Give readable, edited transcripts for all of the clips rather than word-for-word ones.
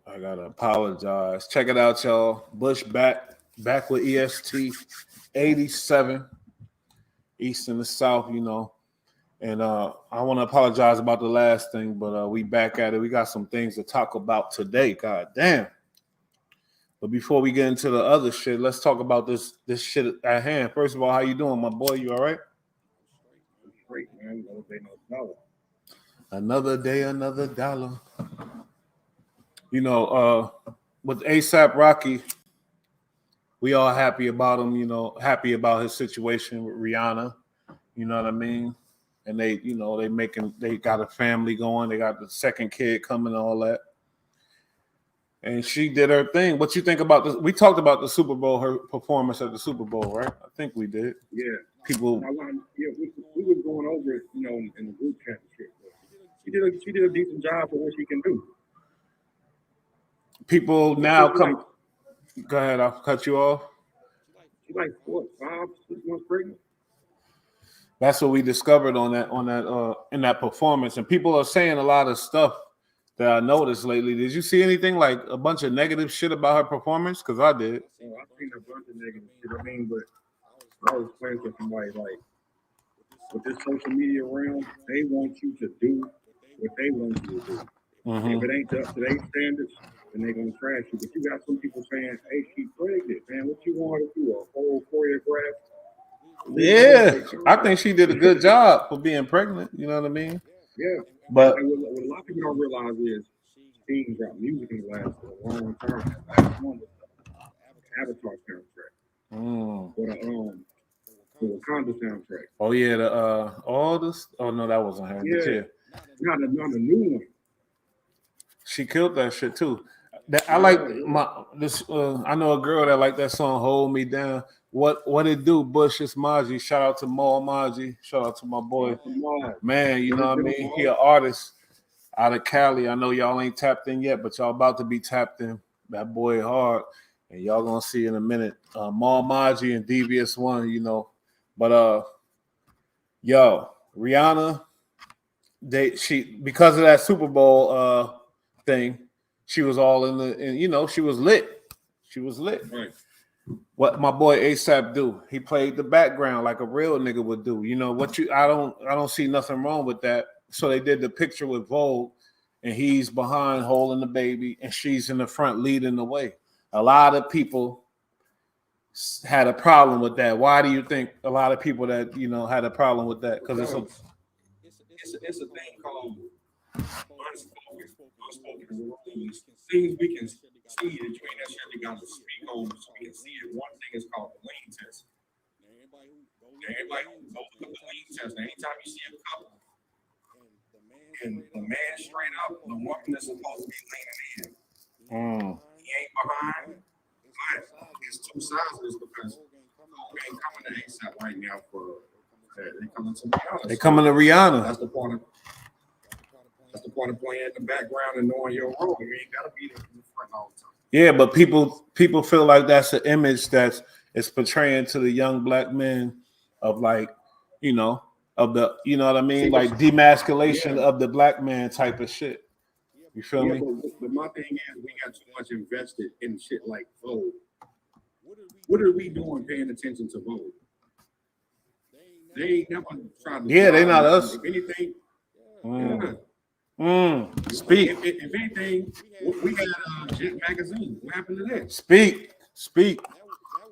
I gotta apologize. Check it out, y'all. Bush back with EST 87, East and the South, you know. And I want to apologize about the last thing, but we back at it. We got some things to talk about today. God damn. But before we get into the other shit, let's talk about this shit at hand. First of all, how you doing, my boy? You all right? Great, man. Another day, another dollar. You know, with ASAP Rocky, we all happy about him, you know, happy about his situation with Rihanna. You know what I mean? And they, you know, they got a family going, they got the second kid coming and all that. And she did her thing. What you think about this? We talked about the Super Bowl, her performance at the Super Bowl, right? I think we did. Yeah. People. We were going over it, you know, in the group chat. She did a decent job for what she can do. People now come. Go ahead. I'll cut you off. She's like 4, 5, 6 months pregnant. That's what we discovered in that performance, and people are saying a lot of stuff that I noticed lately. Did you see anything like a bunch of negative shit about her performance? Because I did. Oh, I've seen a bunch of negative shit. I mean, but I was playing with somebody like with this social media realm, they want you to do what they want you to do. Mm-hmm. If it ain't up to their standards, then they're gonna trash you. But you got some people saying, "Hey, she pregnant, man. What you want to do? A whole choreograph?" Yeah, I think she did a good job for being pregnant. You know what I mean? Yeah. But what a lot of people don't realize is she ain't dropped music in the last long time. Avatar soundtrack. The Wakanda soundtrack. Oh yeah, all this. Oh no, that wasn't her. Yeah. Not a new one. She killed that shit too. I like this. I know a girl that like that song "Hold Me Down." What it do? Bush is Maji. Shout out to Mo Maji. Shout out to my boy. Man, you know what I mean? He an artist out of Cali. I know y'all ain't tapped in yet, but y'all about to be tapped in. That boy hard. And y'all gonna see in a minute. Mo Maji and Devious One, you know. But yo, Rihanna, because of that Super Bowl thing, she was all you know, she was lit. She was lit. Right. What my boy ASAP do? He played the background like a real nigga would do. You know what I don't see nothing wrong with that. So they did the picture with Vogue, and he's behind holding the baby, and she's in the front leading the way. A lot of people had a problem with that. Why do you think a lot of people that had a problem with that? Because it's a thing called unspoken rules. Things we can see that you ain't necessarily got to speak on, so we can see it. One thing is called the lane test. Everybody goes to the lane test. Now, anytime you see a couple, and the man straight up, the woman is supposed to be leaning in. He ain't behind. But it's two sides of this because we ain't coming to ASAP right now for that. They coming to Rihanna. They coming to Rihanna. That's the part of playing in the background and knowing your role. You ain't gotta be in the front all the time. Yeah, but people feel like that's an image that's portraying to the young black men of like, of the, you know what I mean? Like demasculation of the black man type of shit. You feel me? But my thing is we got too much invested in shit like Vogue. What are we doing paying attention to Vogue? They ain't never tried to. Yeah, they not us. If anything, Speak. If anything, we had Jet Magazine. What happened to that? Speak.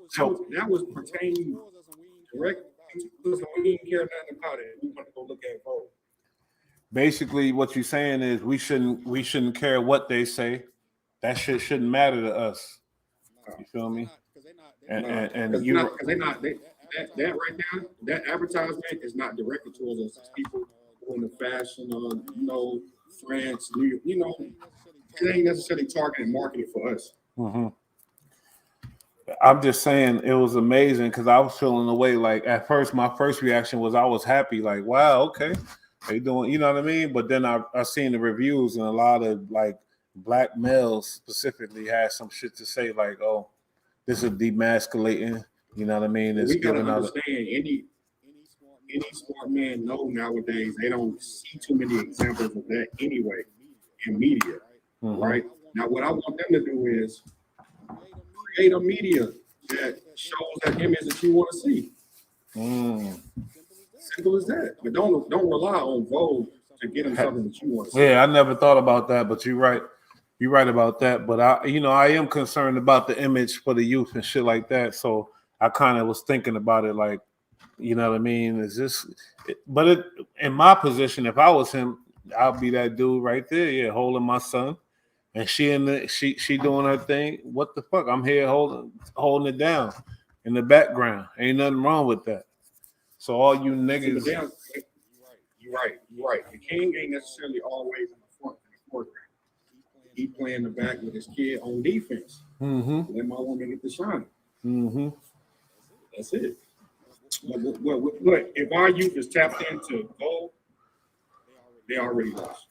So that was pertaining direct. We didn't care nothing about it. We want to go look at Vogue. Basically, what you're saying is we shouldn't care what they say. That shit shouldn't matter to us. You feel me? And that right now, that advertisement is not directed towards us. It's people in the fashion, France, New York, it ain't necessarily targeted marketing for us. Mm-hmm. I'm just saying it was amazing because I was feeling the way. Like at first, my first reaction was I was happy. Like, wow, okay, they doing, you know what I mean. But then I seen the reviews and a lot of like black males specifically had some shit to say, like, oh, this is demasculating. You know what I mean? It's we gotta understand any smart man know nowadays they don't see too many examples of that anyway in media, right? Now, what I want them to do is create a media that shows that image that you want to see. Simple as that. But don't rely on Vogue to get them something that you want to see. Yeah, I never thought about that, but you're right. You're right about that. But I am concerned about the image for the youth and shit like that. So I kind of was thinking about it, like, you know what I mean? Is this? But in my position, if I was him, I'll be that dude right there, yeah, holding my son, and she doing her thing. What the fuck? I'm here holding it down in the background. Ain't nothing wrong with that. So all you niggas, You're right. The king ain't necessarily always in the foreground. He playing the back with his kid on defense. Let my woman get the shine. That's it. But if our youth is tapped into gold, they already lost.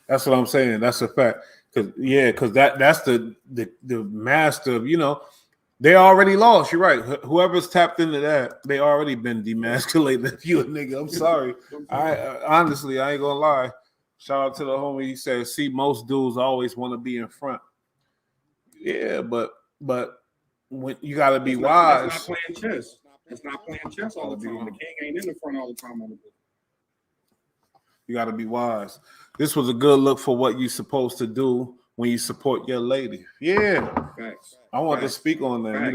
That's what I'm saying. That's a fact. Because that's the master of, they already lost. You're right. Whoever's tapped into that, they already been demasculated. If you a nigga, I'm sorry. Honestly, I ain't gonna lie. Shout out to the homie. He said, "See, most dudes always want to be in front." Yeah, but when you got to be wise. That's not playing chess. That's not playing chess all the time. The king ain't in the front all the time on the book. You got to be wise. This was a good look for what you're supposed to do when you support your lady. Yeah. Facts. I want to speak on that,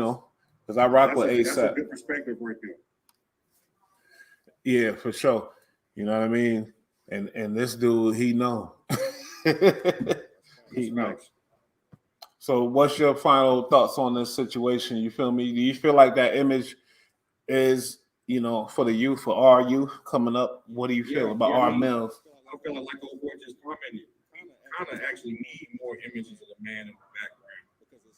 because I rock with ASAP. That's a good perspective right there. Yeah, for sure. You know what I mean? And this dude, he know. He knows. So what's your final thoughts on this situation? You feel me? Do you feel like that image is, for the youth, for our youth coming up? What do you feel about our males? I feel like old boy just commented. We kind of actually need more images of the man in the background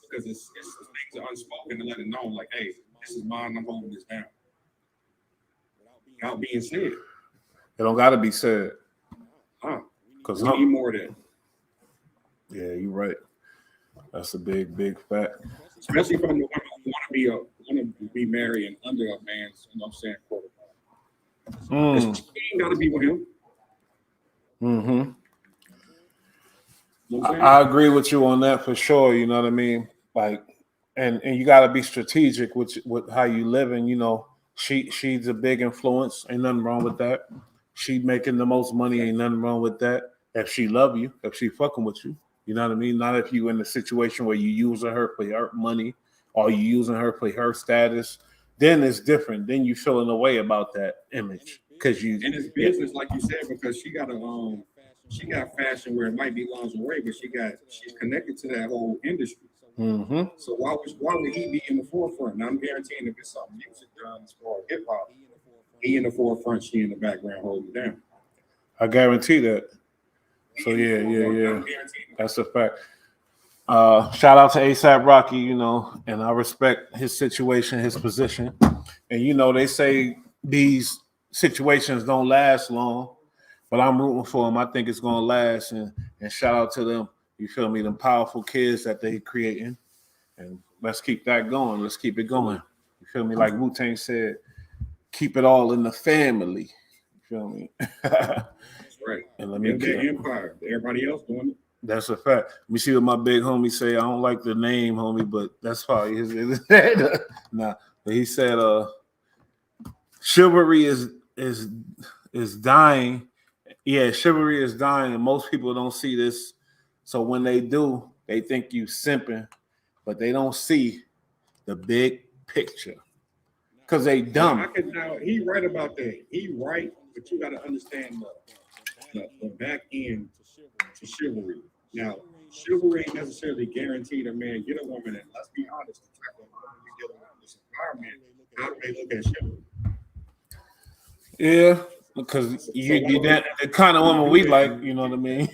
because it's things are unspoken to let it know, like, hey, this is mine. I'm holding this down. Without being said. It don't got to be said. Because we need more of that. Yeah, you're right. That's a big fact. Especially from the women who want to be married and under a man's, protocol. She ain't got to be with him. I agree with you on that for sure. You know what I mean? Like, and you got to be strategic with how you living. She's a big influence. Ain't nothing wrong with that. She making the most money. Ain't nothing wrong with that. If she love you, if she fucking with you, you know what I mean? Not if you in a situation where you using her for her money or you using her for her status. Then it's different. Then you feeling a way about that image because you. And it's business, like you said, because she got fashion where it might be lingerie, but she's connected to that whole industry. So why would he be in the forefront? Now I'm guaranteeing if it's something music done as far as hip hop, he in the forefront, she in the background holding it down. I guarantee that. So yeah. That's a fact. Shout out to ASAP Rocky, and I respect his situation, his position. And they say these situations don't last long, but I'm rooting for him. I think it's gonna last, and shout out to them. You feel me? Them powerful kids that they creating, and let's keep that going. Let's keep it going. You feel me? Like Wu-Tang said, keep it all in the family. You feel me? That's right. And let me get empire. Everybody else doing it. That's a fact. Let me see what my big homie say. I don't like the name, homie, but that's probably his. Nah, but he said, chivalry is dying. Yeah, chivalry is dying, and most people don't see this. So when they do, they think you simping, but they don't see the big picture because they dumb. He right about that. He right, but you got to understand the back end to chivalry. Now, chivalry ain't necessarily guaranteed a man get a woman, and let's be honest, the type of woman we dealing with in this environment, how do they look at chivalry? Yeah, because you that the kind of woman we like, you know what I mean?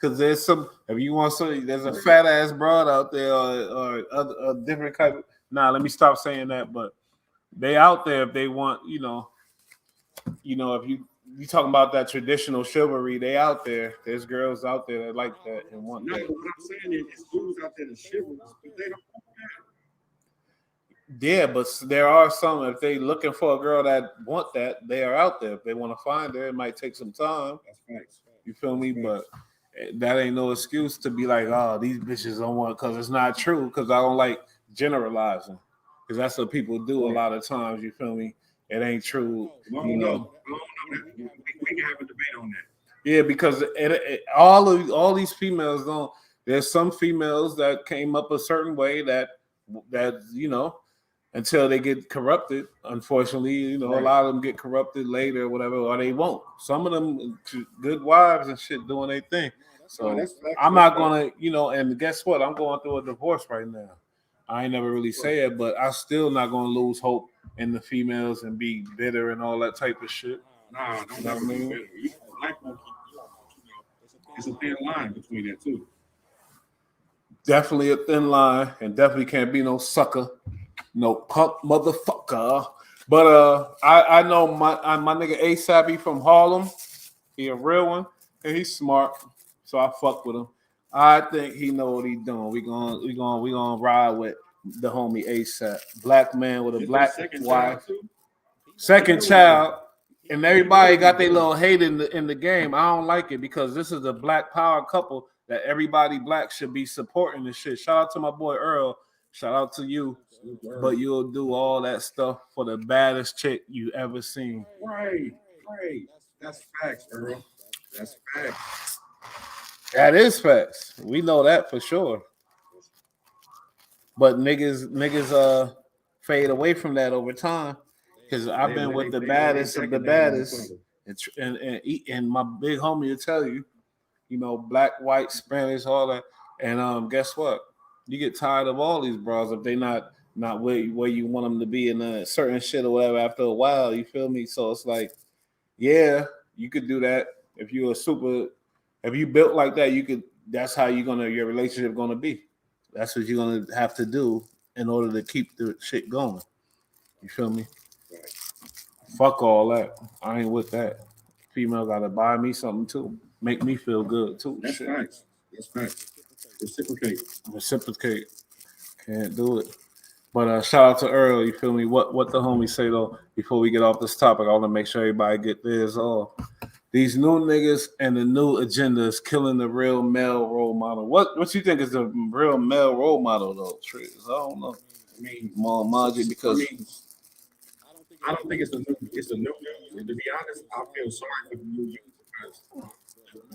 Because there's if you want something, there's a fat ass broad out there or a different type of. Nah, let me stop saying that. But they out there if they want, if you talking about that traditional chivalry, they out there. There's girls out there that like that and want that. What I'm saying is dudes out there that chivalrous, but they don't want that. Yeah, but there are some. If they looking for a girl that want that, they are out there. If they want to find her, it might take some time. That's facts. You feel me? But that ain't no excuse to be like, oh, these bitches don't want, because it's not true. Because I don't like generalizing, because that's what people do a lot of times. You feel me? It ain't true. You know. We can have a debate on that. Yeah, because all these females don't. There's some females that came up a certain way that you know, until they get corrupted. Unfortunately, you know, a lot of them get corrupted later, or whatever, or they won't. Some of them good wives and shit doing their thing. So I'm not gonna, you know. And guess what? I'm going through a divorce right now. I ain't never really say it, but I still not gonna lose hope in the females and be bitter and all that type of shit. Nah, don't ever be bitter. It's a thin line between that too. Definitely a thin line, and definitely can't be no sucker, no punk motherfucker. But I know my nigga ASAP from Harlem. He a real one, and he's smart, so I fuck with him. I think he know what he doing. We gonna ride with the homie ASAP. Black man with a black wife, second child, and everybody got their little hate in the game. I don't like it because this is a black power couple that everybody black should be supporting this shit. Shout out to my boy Earl. Shout out to you. But you'll do all that stuff for the baddest chick you ever seen. Right. That's facts, Earl. That's facts. That is facts. We know that for sure. But niggas fade away from that over time. Because I've been with the baddest of the baddest. And my big homie will tell you, you know, black, white, Spanish, all that. And guess what? You get tired of all these bras if they not where you want them to be in a certain shit or whatever after a while. You feel me? So it's like, yeah, you could do that. If you built like that, you could. That's how your relationship gonna be. That's what you're gonna have to do in order to keep the shit going. You feel me? Fuck all that. I ain't with that. Female gotta buy me something too. Make me feel good too. That's facts. That's facts. Reciprocate. Can't do it. But shout out to Earl. You feel me? What the homies say though? Before we get off this topic, I want to make sure everybody get theirs all. These new niggas and the new agenda is killing the real male role model. What you think is the real male role model though, Triz? I don't know. I mean, Margie, because I don't think it's the new. It's the new. To be honest, I feel sorry for the new youth because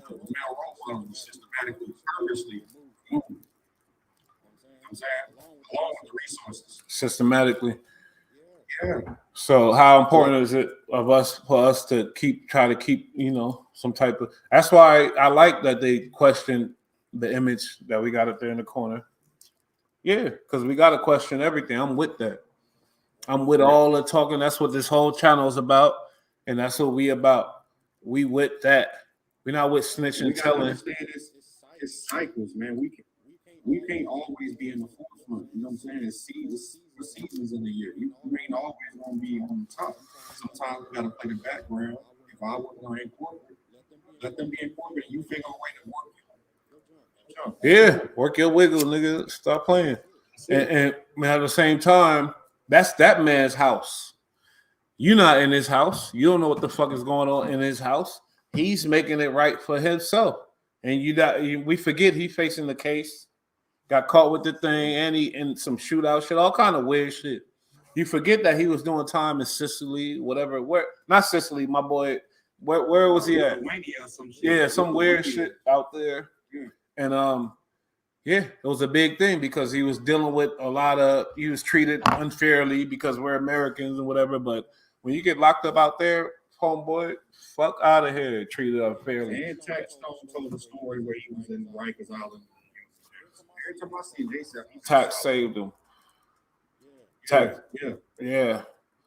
the male role model is systematically, purposely moved. You know what I'm saying? Along with the resources. Systematically. Yeah. So how important is it for us to try to keep, you know, some type of. That's why I like that they question the image that we got up there in the corner. Yeah, because we got to question everything. I'm with that. I'm with all the talking. That's what this whole channel is about, and that's what we about. We with that. We're not with snitching and telling. Understand it's cycles, man. We can't always be in the forefront. You know what I'm saying? It's seasons in the year. You ain't always gonna be on the top. Sometimes we gotta play the background. If I work on incorporate, let them be incorporated. You figure a way to work it. Yeah, work your wiggle, nigga. Stop playing. And at the same time, that's that man's house. You're not in his house. You don't know what the fuck is going on in his house. He's making it right for himself. And we forget he facing the case. Got caught with the thing, and he in some shootout shit, all kind of weird shit. You forget that he was doing time in Sicily, whatever. Where not Sicily, my boy. Where was he at? Yeah, some weird shit out there. Yeah. And yeah, it was a big thing because he was dealing with he was treated unfairly because we're Americans and whatever. But when you get locked up out there, homeboy, fuck out of here, treated unfairly. And Tax told the story where he was in Rikers Island. Every time I see ASAP, Tax saved him. Tax, yeah.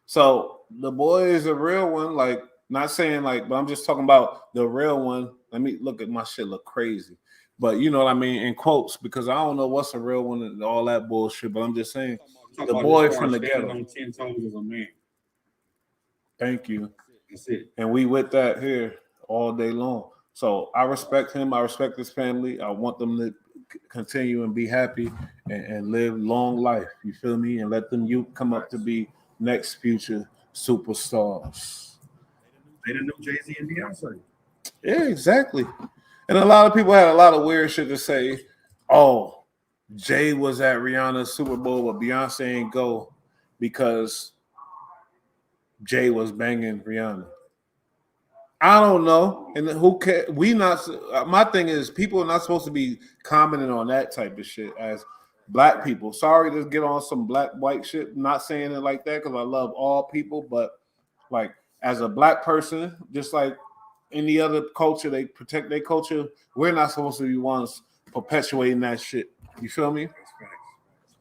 So the boy is a real one. Like, not saying like, but I'm just talking about the real one. Let me look at my shit. Look crazy, but you know what I mean in quotes because I don't know what's a real one and all that bullshit. But I'm just saying the boy from the ghetto. On 10 toes as a man. Thank you. That's it. And we with that here all day long. So I respect him. I respect his family. I want them to continue and be happy and live long life. You feel me? And let them youth come up to be next future superstars. They the new Jay-Z and Beyonce. Yeah, exactly. And a lot of people had a lot of weird shit to say. Oh, Jay was at Rihanna's Super Bowl, but Beyonce ain't go because Jay was banging Rihanna. I don't know. And who cares? We not. My thing is, people are not supposed to be commenting on that type of shit as black people. Sorry to get on some black white shit. Not saying it like that because I love all people, but like as a black person, just like any other culture, they protect their culture. We're not supposed to be ones perpetuating that shit. You feel me?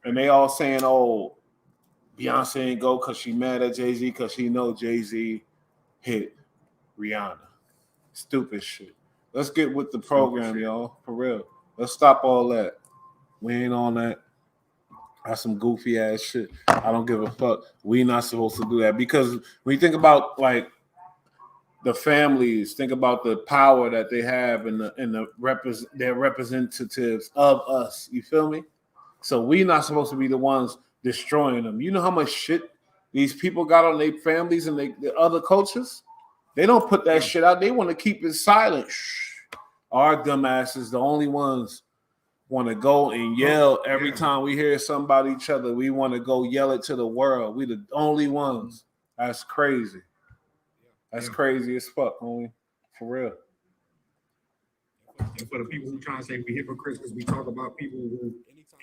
And they all saying, "Oh, Beyonce ain't go because she mad at Jay-Z because she know Jay-Z hit Rihanna." Stupid shit. Let's get with the program, y'all. For real. Let's stop all that. We ain't on that. That's some goofy ass shit. I don't give a fuck. We not supposed to do that because when you think about like the families, think about the power that they have and their representatives of us. You feel me? So we not supposed to be the ones destroying them. You know how much shit these people got on their families and the other cultures? They don't put that shit out. They want to keep it silent. Shh. Our dumbasses, the only ones, want to go and yell every time we hear somebody each other. We want to go yell it to the world. We the only ones. That's crazy. That's crazy as fuck, homie. For real. And for the people who trying to say we hypocrites because we talk about people who,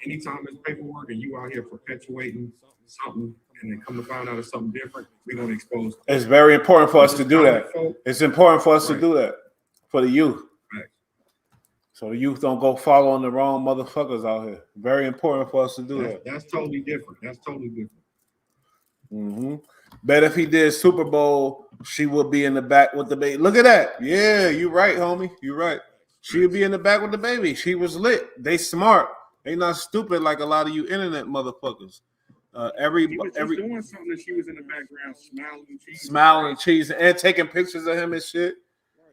anytime it's paperwork and you out here perpetuating something and then come to find out it's something different, we're going to expose them. It's very important for us to do that. It's important for us to do that for the youth. Right. So the youth don't go following the wrong motherfuckers out here. Very important for us to do that. That's totally different. That's totally different. Mm-hmm. Bet if he did Super Bowl, she would be in the back with the baby. Look at that. Yeah, you right, homie. You right. She would be in the back with the baby. She was lit. They smart. They not stupid like a lot of you internet motherfuckers. He was just doing something that she was in the background smiling and cheesing and taking pictures of him and shit.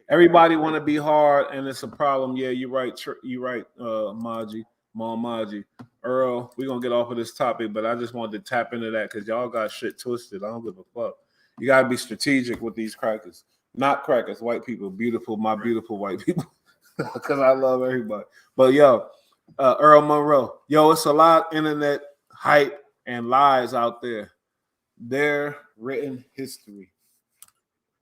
Everybody want to be hard, and it's a problem. Yeah, you're right. You're right, Maji, Mom Maji. Earl, we're going to get off of this topic, but I just wanted to tap into that because y'all got shit twisted. I don't give a fuck. You got to be strategic with these crackers. Not crackers, white people. Beautiful, my beautiful white people. Because I love everybody. But, yo, Earl Monroe. Yo, it's a lot of internet hype and lies out there. They're written history.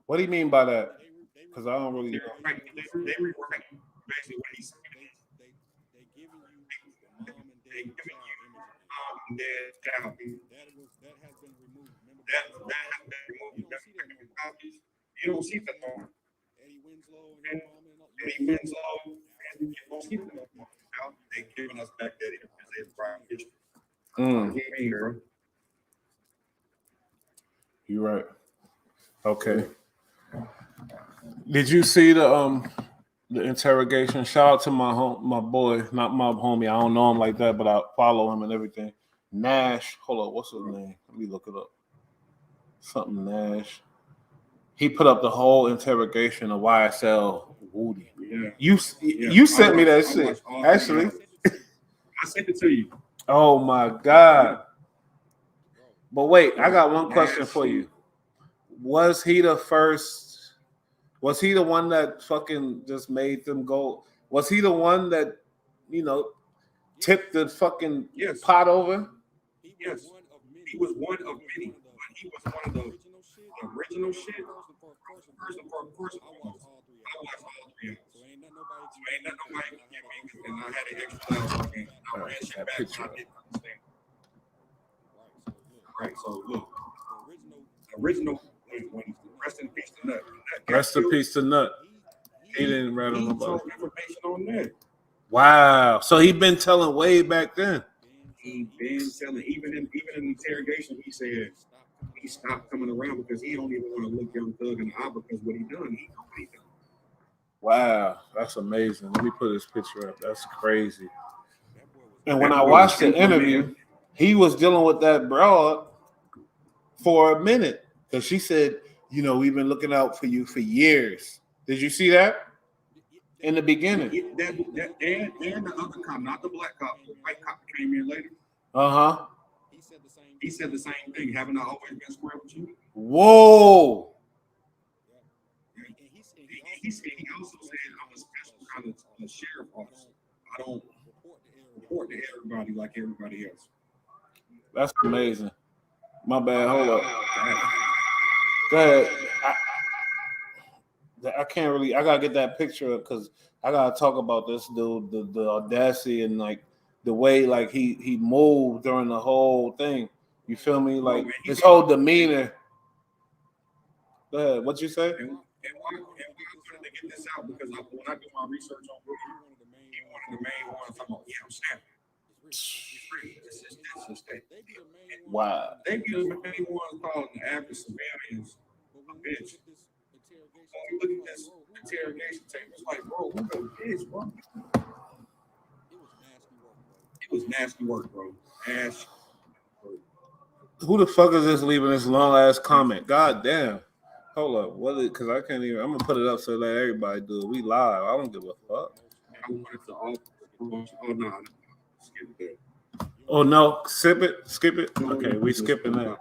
What do you mean by that? Because I don't really know. They rewrite basically what he said. They giving you their child. That has been removed. That has been removed. You don't see that no more. Eddie Winslow, and you don't see that no more. They giving us back that history. You're right. Okay. Did you see the interrogation? Shout out to my boy, not my homie. I don't know him like that, but I follow him and everything. Nash. Hold on, what's his name? Let me look it up. Something Nash. He put up the whole interrogation of YSL Woody. Yeah. You sent me that shit. Actually. I sent it to you. Oh my God. But wait, I got one question for you. Was he the first? Was he the one that fucking just made them go? Was he the one that, tipped the fucking pot over? Yes. He was one of many, but he was one of the original shit. First and foremost, I watched all three of them. So ain't nobody can get me, and I had an extra loud game. I ran shit back when I didn't understand. Right, so look, the original, when rest in peace to Nut. Rest in peace to Nut. He didn't write on nobody. Information on that. Wow. So he been telling way back then. He been telling, even in interrogation, he said he stopped coming around because he don't even want to look Young Thug in the eye because what he done, he know what he done. Wow, that's amazing. Let me put this picture up. That's crazy. And when I watched the interview, he was dealing with that broad for a minute because she said, we've been looking out for you for years. Did you see that in the beginning? That and the other cop, not the black cop, the white cop came in later. Uh-huh. He said the same thing. Haven't I always been square with you? Whoa. He also said I'm a special on the sheriff officer. I don't report to everybody like everybody else. That's amazing. My bad. Hold up. Go ahead. I can't really. I gotta get that picture up because I gotta talk about this dude, the audacity and like the way like he moved during the whole thing. You feel me? Like his whole demeanor. Go ahead. What you say? And why I wanted to get this out because when I do my research on Woody, he one of the main ones talking about, I'm snapping. Wow. They be the main ones calling the average civilians a bitch. When you look at this interrogation tape, it's like, bro, what the bitch, bro? It was nasty work, bro. Nasty work. Who the fuck is this leaving this long ass comment? God damn. Hold up. What is it? Because I can't even. I'm going to put it up so that everybody do it. We live. I don't give a fuck. I wanted to oh, no. Skip it. Oh, no. Skip it. Okay, we skipping that.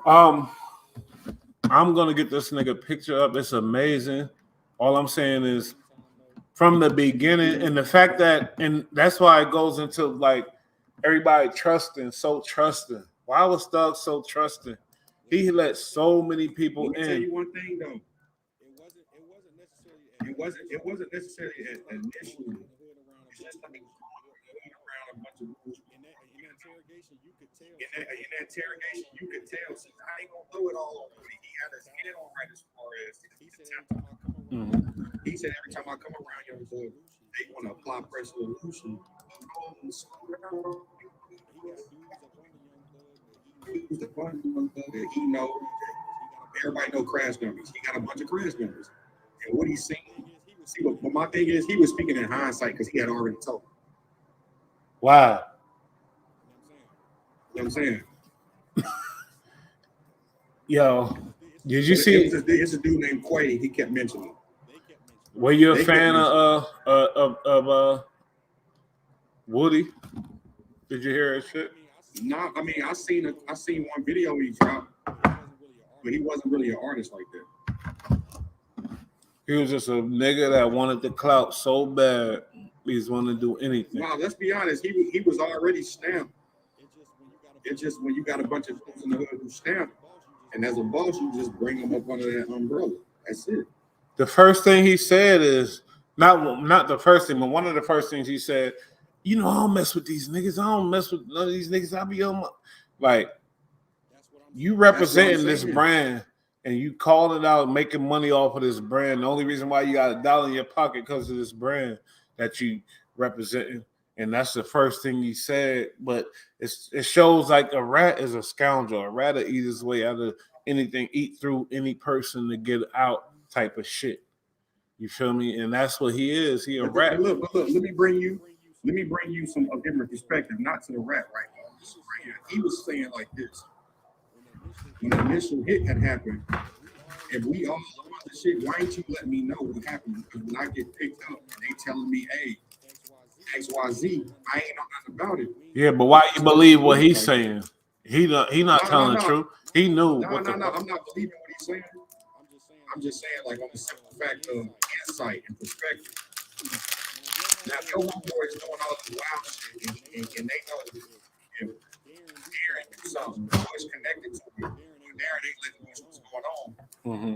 I'm going to get this nigga picture up. It's amazing. All I'm saying is from the beginning and the fact that, and that's why it goes into like everybody so trusting. Why was Thug so trusting? He let so many people in. Let me tell you one thing though. It wasn't necessarily initially. It's just like around a bunch of rules. In that interrogation, you could tell. See, I ain't gonna throw it all on Woody. He had his head on right as far as he said every time I come around, young boy, they want to apply pressure solution. He knows everybody know crash numbers. He got a bunch of crash numbers. And what he's saying, see, but my thing is, he was speaking in hindsight because he had already told. Wow. You know what I'm saying? Yo, did you see? It's a dude named Quay. He kept mentioning. Were you a fan of Woody? Did you hear his shit? No, I mean I seen one video he dropped, but he wasn't really an artist like that. He was just a nigga that wanted the clout so bad he's wanting to do anything. Wow, let's be honest, he was already stamped. It's just when you got a bunch of folks in the hood who stamp, and as a boss, you just bring them up under that umbrella. That's it. The first thing he said is not the first thing, but one of the first things he said, you know, I don't mess with these niggas. I don't mess with none of these niggas. I be on my like you representing this brand and you calling it out, making money off of this brand. The only reason why you got $1 in your pocket because of this brand that you representing. And that's the first thing he said. But it shows like a rat is a scoundrel. A rat will eat his way out of anything, eat through any person to get out type of shit. You feel me? And that's what he is. He a rat. Look, let me bring you some a different perspective, not to the rat right now. He was saying like this. When the initial hit had happened, and we all on the shit, why ain't you let me know what happened? Because when I get picked up and they telling me, hey, XYZ, I ain't know nothing about it. Yeah, but why you believe what he's saying? He not telling the truth. He knew. No, I'm not believing what he's saying. I'm just saying, like, on the simple fact of insight and perspective. Now, if your homeboy is doing all this wild shit, and they know if Darren do something, who's connected to you, Darren ain't letting you know what's going on. Mm-hmm.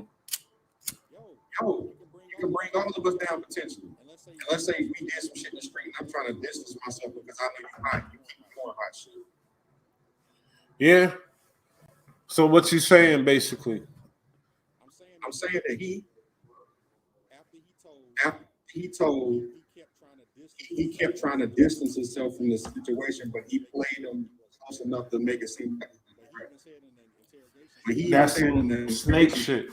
Yo, you can bring all of us down potentially. And let's say we did some shit in the street, and I'm trying to distance myself because I know you're hot. You keep doing hot shit. Yeah. So what you saying, basically? I'm saying that after he told, he kept trying to distance himself from the situation, but he played him close enough to make it seem like that's snake shit.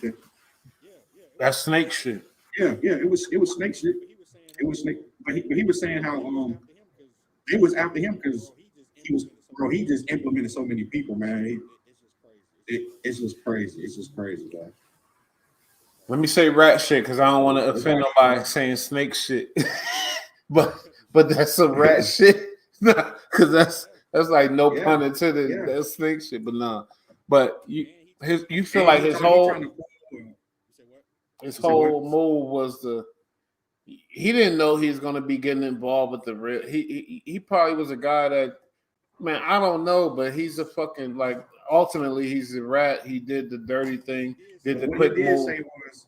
That's snake shit. Yeah, it was snake shit. It was snake, but he was saying how it was after him because he just implemented so many people, man. It's just crazy. It's just crazy, guy. Let me say rat shit because I don't want to offend nobody saying snake shit. but that's some rat shit. Because that's like no pun intended. Yeah. That's snake shit, but nah. But you feel like his whole move was he didn't know he was going to be getting involved with the real. He probably was a guy that, man, I don't know, but he's a fucking like. Ultimately, he's a rat. He did the dirty thing. Did the quick move. Say was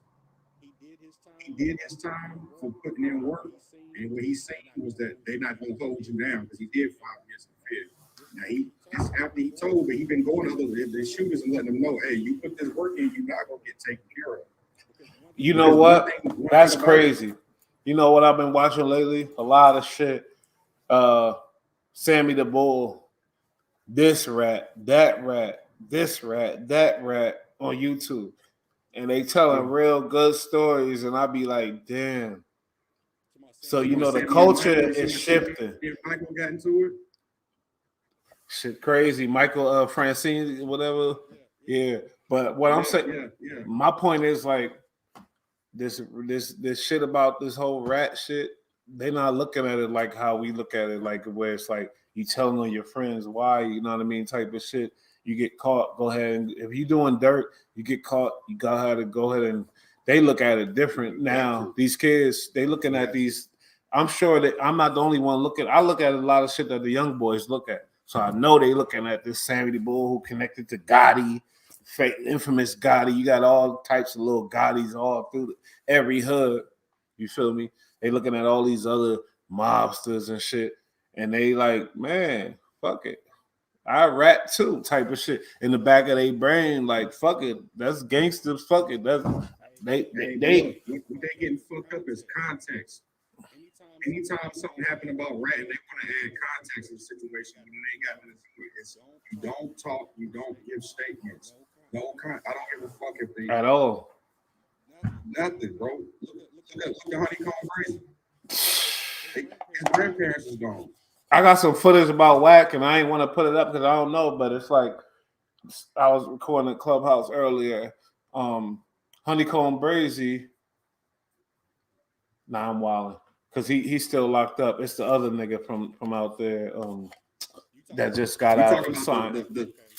he did his time for putting in work, and what he said was that they're not going to hold you down because he did 5 years in the Fed. Now after he told me he been going to the shooters and letting them know, hey, you put this work in, you're not going to get taken care of. You know what? That's crazy. You know what I've been watching lately? A lot of shit. Sammy the Bull. This rat, that rat, this rat, that rat on YouTube. And they telling real good stories, and I be like, damn. So, you know, the culture is shifting. Michael got into it? Shit crazy. Michael Francine, whatever. Yeah. But what I'm saying, my point is like, this shit about this whole rat shit, they're not looking at it like how we look at it, like where it's like, you telling on your friends why, you know what I mean, type of shit. You get caught, go ahead and if you're doing dirt, you get caught, you gotta go ahead and they look at it different now. These kids, they looking at these. I'm sure that I'm not the only one looking. I look at a lot of shit that the young boys look at. So I know they looking at this Sammy the Bull who connected to Gotti, infamous Gotti. You got all types of little Gottis all through every hood. You feel me? They looking at all these other mobsters and shit. And they like, man, fuck it. I rap too, type of shit. In the back of their brain, like, fuck it. That's gangsters, fuck it. That's what they getting fucked up is context. Anytime something happened about rat and they want to add context to the situation, when they got to it's you don't talk, you don't give statements. I don't give a fuck if they at all. Nothing, bro. Look at Honeycomb Brazy. His grandparents is gone. I got some footage about Whack, and I ain't want to put it up because I don't know, but it's like I was recording at Clubhouse earlier. Honeycomb Brazy. Nah, I'm wilding because he's still locked up. It's the other nigga from out there that just got out of signed.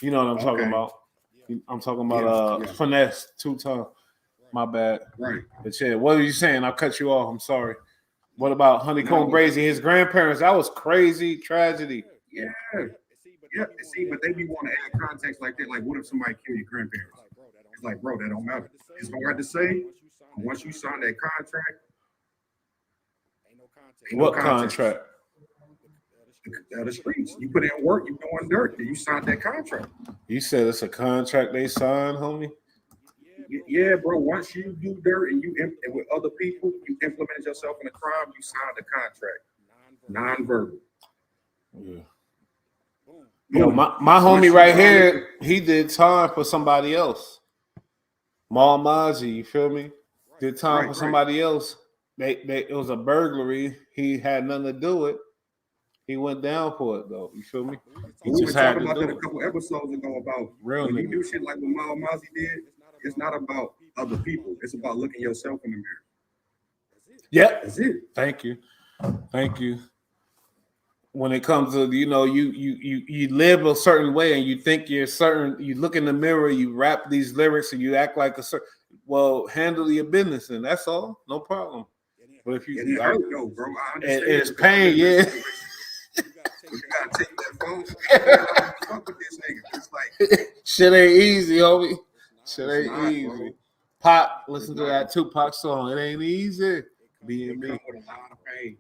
You know what I'm talking about? I'm talking about Finesse 2 Ton. My bad. Right. But yeah, what are you saying? I'll cut you off. I'm sorry. What about Honeycomb Brazy? His grandparents, that was crazy tragedy. Yeah. See, but they be wanting to add context like that. Like, what if somebody killed your grandparents? It's like, bro, that don't matter. It's hard to say. Once you sign that contract, what contract? The streets. You put in work, you doing dirt, you signed that contract. You said it's a contract they signed, homie? Yeah, bro. Once you do dirt and with other people, you implement yourself in a crime, you sign the contract. Non-verbal. Yeah. Yo, my homie right here, he did time for somebody else. Mal Maji, you feel me? Did time for somebody else. It was a burglary. He had nothing to do with it. He went down for it though. You feel me? We were talking about that a couple episodes ago about when you do shit like what Mal Maji did. It's not about other people. It's about looking yourself in the mirror. Yeah, that's it. Thank you. When it comes to you live a certain way and you think you're certain. You look in the mirror, you rap these lyrics, and you act like a certain. Well, handle your business, and that's all. No problem. But if you, it hurt though, bro. I understand. It's pain, yeah. You gotta take that phone. Fuck with this nigga. It's like shit ain't easy, homie. Shit ain't easy. Bro. Pop, listen to that Tupac song. It ain't easy. Being me.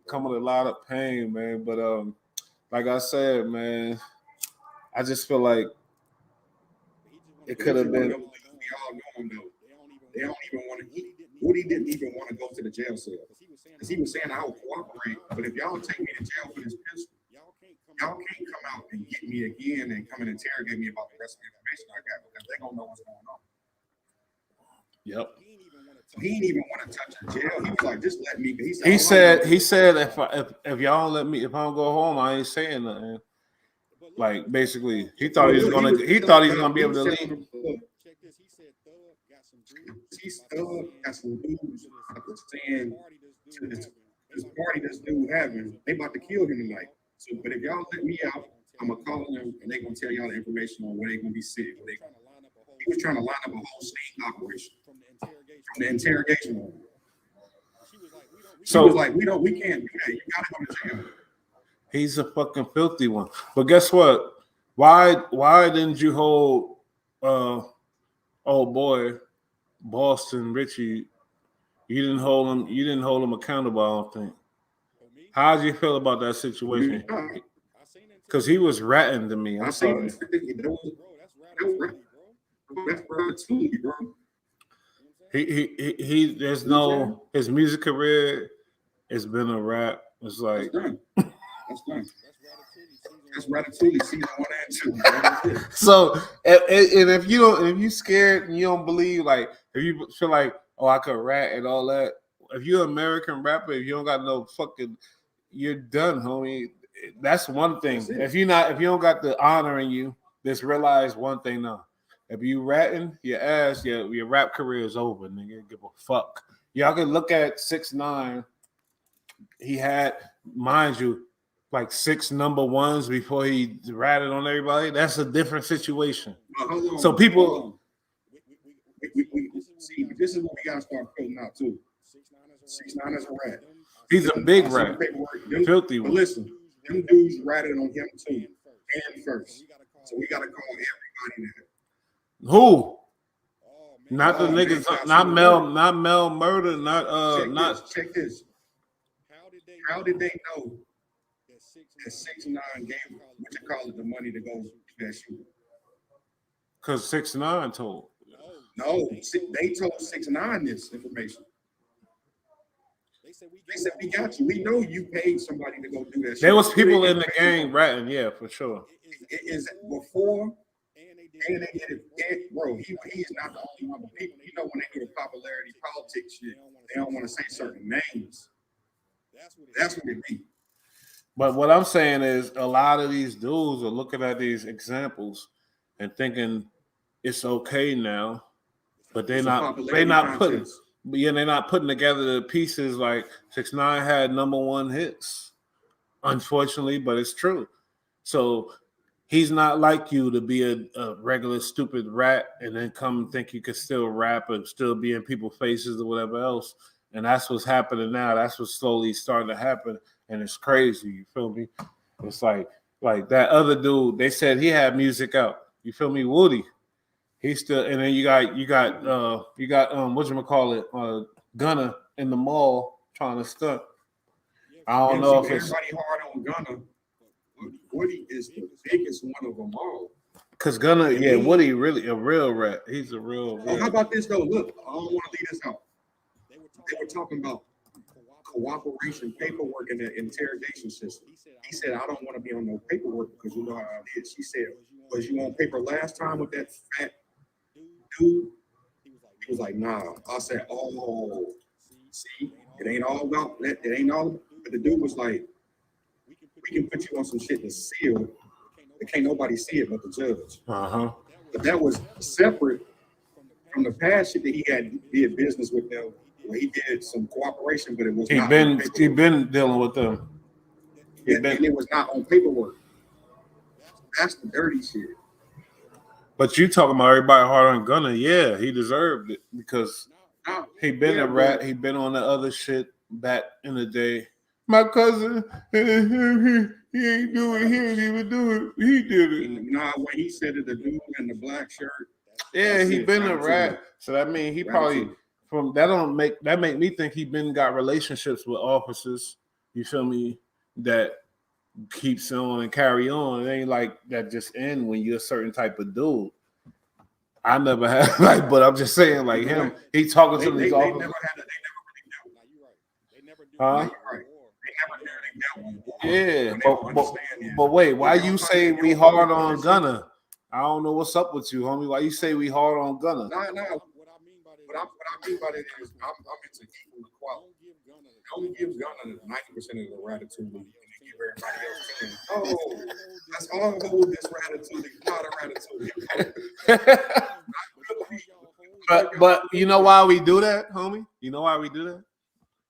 Come with a lot of pain, man. But like I said, man, I just feel like it could have been. We all know him though. They don't even want to. Woody didn't even want to go to the jail cell because he was saying I will cooperate, but if y'all take me to jail for this pistol, y'all can't come out and get me again and come and interrogate me about the rest of the information I got because they gonna know what's going on. Yep. So he didn't even want to touch the jail. He was like, just let me. He said if y'all don't let me, if I don't go home, I ain't saying nothing. Like basically, he thought he was gonna be able to leave. He's got some dudes saying to this party this dude having, they about to kill him tonight. So, but if y'all let me out, I'm gonna call them and they gonna tell y'all the information on where they gonna be sitting. He was trying to line up a whole state operation from the interrogation room. So was like, we can't do that. You gotta go to jail. He's a fucking filthy one. But guess what? Why didn't you hold old boy Boston Richie? You didn't hold him accountable, I don't think. How did you feel about that situation? Because he was ratting to me. I'm sorry. That's Ratatouille, bro. He there's no his music career has been a rap. It's like that's done. That's Ratatouille season 1 and 2. So and if you scared and you don't believe, like if you feel like, oh, I could rap and all that, if you're an American rapper, if you don't got no fucking, you're done, homie. That's one thing. If you don't got the honor in you, just realize one thing now. If you ratting your ass, your rap career is over, nigga. Give a fuck. Y'all can look at 6ix9ine. He had, mind you, like 6 number ones before he ratted on everybody. That's a different situation. So people, we see, this is what we gotta start filling out too. 6ix9ine is a rat. He's a big rat, filthy one. But listen, them dudes ratted on him too, and first. So we gotta call everybody that. Who? Not the niggas. Not Mel Murder. Check this. How did they know that 6ix9ine gave the money to go to that shooting? Because 6ix9ine told. No, they told 6ix9ine this information. They said, we got you. We know you paid somebody to go do that shit. There was people in the gang ratting, yeah, for sure. Is before, and they did it, bro, he's not the only one. But people, when they do the popularity politics shit, they don't want to say certain names. That's what it be. But what I'm saying is a lot of these dudes are looking at these examples and thinking it's okay now, but they're not putting together the pieces. Like 6ix9ine had number 1 hits, unfortunately, but it's true. So he's not like you to be a regular stupid rat and then come and think you could still rap and still be in people's faces or whatever else. And that's what's happening now. That's what's slowly starting to happen. And it's crazy. You feel me? It's like that other dude, they said he had music out. You feel me? Woody. He's still, and then you got whatchamacallit, Gunna in the mall trying to stunt. I don't know if it's everybody hard on Gunna. Woody is the biggest one of them all. Because Gunna, Woody really a real rat. He's a real. Oh, how about this though? Look, I don't want to leave this out. They were talking about cooperation paperwork in the interrogation system. He said, I don't want to be on no paperwork because you know how it is. She said, was you on paper last time with that fat dude? He was like, nah. I said, oh, see, it ain't all about that. It ain't all. But the dude was like, we can put you on some shit that's sealed. But can't nobody see it but the judge. But that was separate from the past shit that he had did business with them. Well, he did some cooperation, but it was he been dealing with them. And it was not on paperwork. That's the dirty shit. But you talking about everybody hard on Gunna? Yeah, he deserved it because he been a rat. He been on the other shit back in the day. My cousin, he ain't do it. He ain't even do it. He did it. Nah, when he said it, the dude in the black shirt. Yeah, he been a rat. So that means he probably. That make me think he been got relationships with officers. You feel me? That keeps on and carry on. It ain't like that just end when you're a certain type of dude. I never had but I'm just saying like him. He talking to these officers. They never do. Yeah, but wait, why you say we hard on Gunna? I don't know what's up with you, homie. Why you say we hard on Gunna? No. What I mean by that is I'm into equal equality. Only gives Gunna 90% of the Ratatouille and they give everybody else 10. Oh, that's all hold this Ratatouille, not a Ratatouille. but you know why we do that, homie? You know why we do that?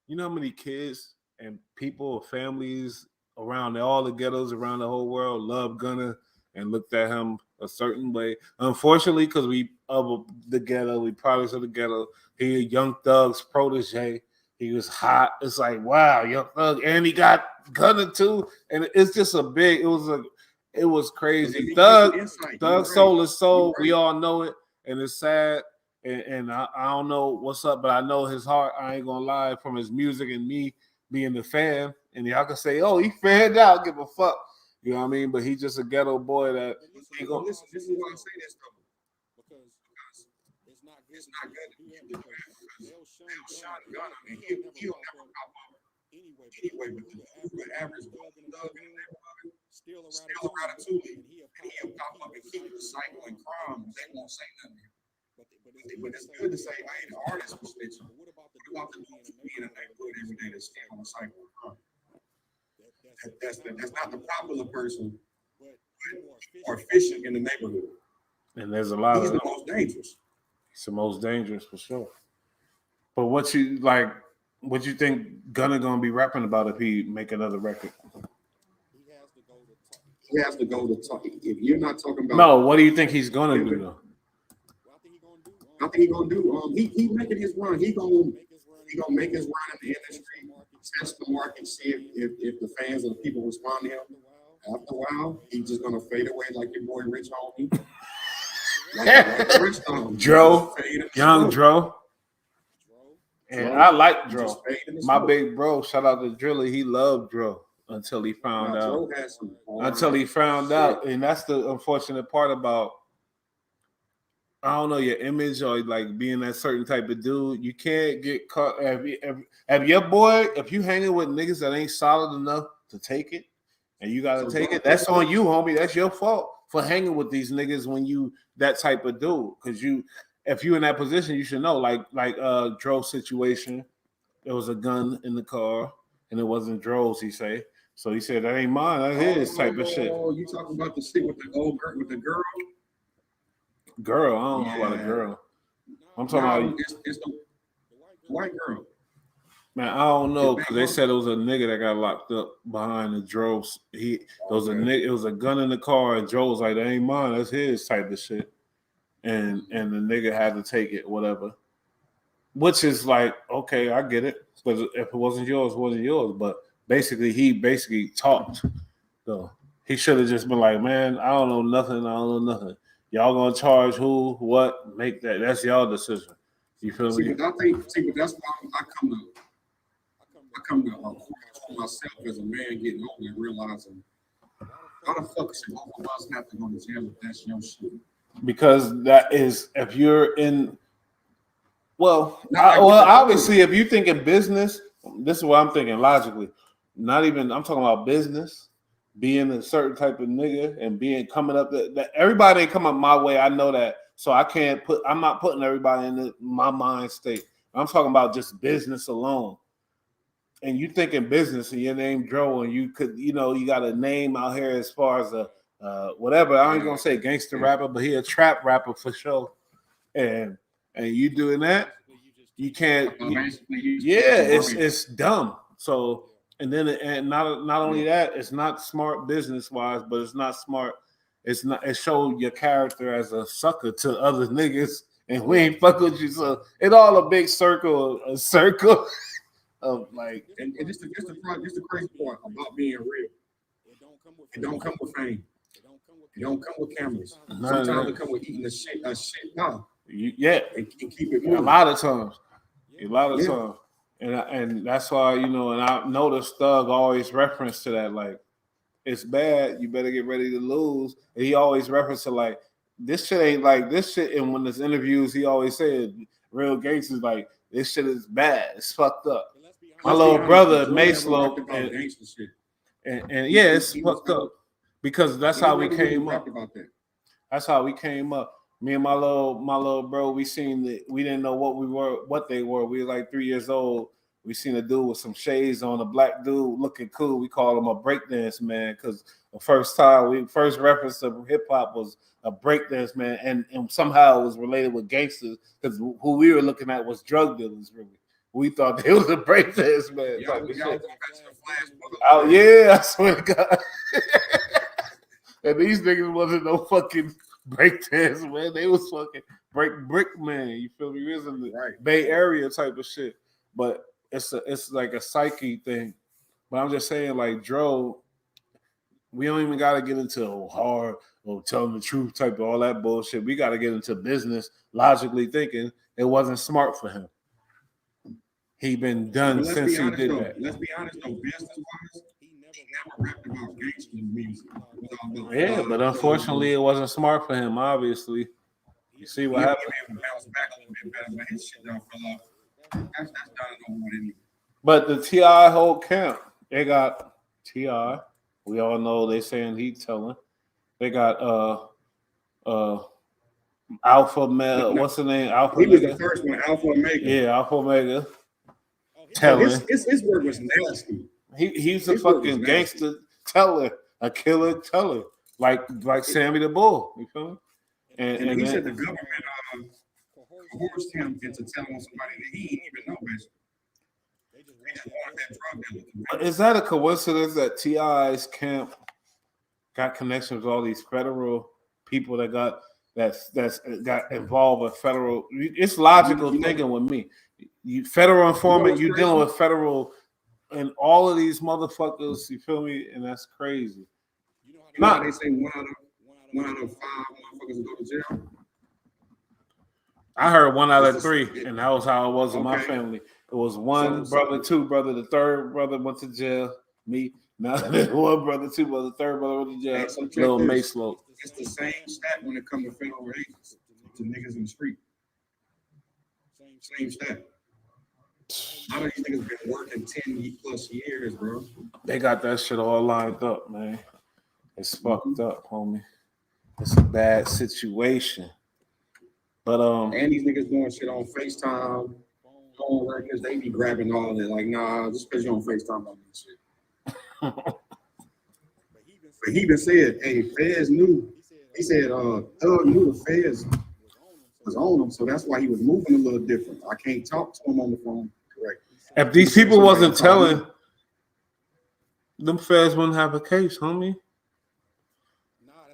You know how many kids and people, families around all the ghettos around the whole world love Gunna and looked at him a certain way. Unfortunately, because we of the ghetto, we products of the ghetto. He a Young Thug's protege. He was hot. It's like, wow, Young Thug, and he got Gunna too. And it's just it was crazy. Thug soul is soul. We all know it, and it's sad. And I don't know what's up, but I know his heart. I ain't gonna lie, from his music and me being the fan. And y'all can say, oh, he fanned out, give a fuck. You know what I mean? But he's just a ghetto boy that ain't gonna. This is why I say this though, because it's not good to be the they'll shot Gunna, and he'll never pop up anyway. But the average thug in the neighborhood still a ratatouille, and he'll pop up and keep the cycle and crime. They won't say nothing. But it's good to say, hey, the artist was snitching. What about the dude being in the neighborhood every day that's still on the cycle of crime? That's not the popular person, but more efficient in the neighborhood. And there's a lot He's of the most dangerous. He's the most dangerous for sure. But what you think Gunna gonna be rapping about if he make another record? He has to go to talk. If you're not talking about what do you think he's gonna do though? I think he's gonna do. He making his run. He gonna make his run in the industry, test the market, see if the fans and the people respond to him. After a while, he's just gonna fade away like your boy Rich Homie. Like Rich Homie. Dro, young Dro. And I like Dro. My big bro, shout out to Driller. He loved Dro until he found out. And that's the unfortunate part about, I don't know, your image or like being that certain type of dude. You can't get caught. If you hanging with niggas that ain't solid enough to take it, and you gotta take it, that's on you, homie. That's your fault for hanging with these niggas when you that type of dude. Because if you in that position, you should know. Like Dro's situation, there was a gun in the car, and it wasn't Dro's. He say. So he said that ain't mine. That's his type of shit. Oh, you talking about the shit with the old girl with the girl? Girl, I don't know about a girl. I'm talking about it's the white girl. Man, I don't know because they said it was a nigga that got locked up behind the drove. It was a gun in the car, and Joe was like, "That ain't mine. That's his," type of shit. And the nigga had to take it, whatever. Which is like, okay, I get it. Because if it wasn't yours, it wasn't yours. But basically, he talked. So he should have just been like, "Man, I don't know nothing. I don't know nothing. Y'all gonna charge who, what, make that. That's y'all decision." You feel me? But that's why I come to myself as a man getting older and realizing, how the fuck should both of us have to go to jail if that's your shit? Because that is, if you're in, obviously, if you think in business, this is what I'm thinking logically. I'm talking about business. Being a certain type of nigga and coming up that everybody ain't come up my way. I know that. So I'm not putting everybody in my mind state. I'm talking about just business alone. And you think in business and your name Dro, and you could, you got a name out here as far as a whatever. I ain't gonna say gangster rapper, but he a trap rapper for sure. And you doing that, you can't. It's dumb. So. And not only that, it's not smart business wise, but it's not smart. It showed your character as a sucker to other niggas, and we ain't fuck with you. So it all a big circle of like. And this the crazy part about being real. It don't come with fame. It don't come with cameras. Sometimes it come with eating a shit no. And keep it moving. A lot of times. And that's why, and I noticed Thug always reference to that, like, it's bad, you better get ready to lose. And he always referenced to, like, this shit ain't like this shit. And when there's interviews, he always said, real gangsters, like, this shit is bad. It's fucked up. My little brother, Mayslow, and yeah, it's fucked up. Because that's how we came up. That's how we came up. Me and my little bro, we didn't know what they were. We were like 3 years old. We seen a dude with some shades on, a black dude looking cool. We call him a breakdance man because the first reference to hip hop was a breakdance man, and somehow it was related with gangsters because who we were looking at was drug dealers. Really, we thought they was a breakdance man. I swear to God. And these niggas wasn't no fucking breakdance, man. They was fucking brick man. You feel me? We was in the Bay Area type of shit. But it's like a psyche thing. But I'm just saying, like Dro, we don't even got to get into hard or telling the truth type of all that bullshit. We got to get into business, logically thinking. It wasn't smart for him. He been done since he did that. Let's be honest though, business-wise, he never rapped about gangster music. Yeah, but unfortunately, it wasn't smart for him. Obviously, you see what happened. Bounce back a little bit better, but his shit don't fell off. That's done it over with anyway. But the T.I. whole camp, they got T.I. We all know they saying he telling. They got Alpha Male. What's the name? Alpha. He was the first one, Alpha Omega. Yeah, Alpha Omega. Telling. His word was nasty. He's a fucking gangster teller, a killer teller, like Sammy the Bull. You feel me? And he said the government coerced him into telling somebody that he didn't even know, basically. They just wanted that drug dealer. Is that a coincidence that T.I.'s camp got connections with all these federal people that got involved with federal? It's logical thinking with me. You federal informant, you dealing with federal, and all of these motherfuckers. You feel me? And that's crazy. You know how they say one out of 5 motherfuckers go to jail? I heard 1 out of 3, and that was how it was in my family. It was one brother, 2 brother, the 3rd brother went to jail. Me, now 1 brother, 2 brother, 3rd brother went to jail. Little Mace Slope. It's the same stat when it comes to federal agents, to niggas in the street. Same stat. A lot of these niggas been working 10 plus years, bro. They got that shit all lined up, man. It's fucked up, homie. It's a bad situation. But and these niggas doing shit on FaceTime, on records, they be grabbing all of it. Like, nah, just because you on FaceTime don't mean shit. But he even said, hey, Feds knew. He said, Thug knew the Feds was on him, so that's why he was moving a little different. I can't talk to him on the phone. Correct. If these people wasn't telling, them Feds wouldn't have a case, homie.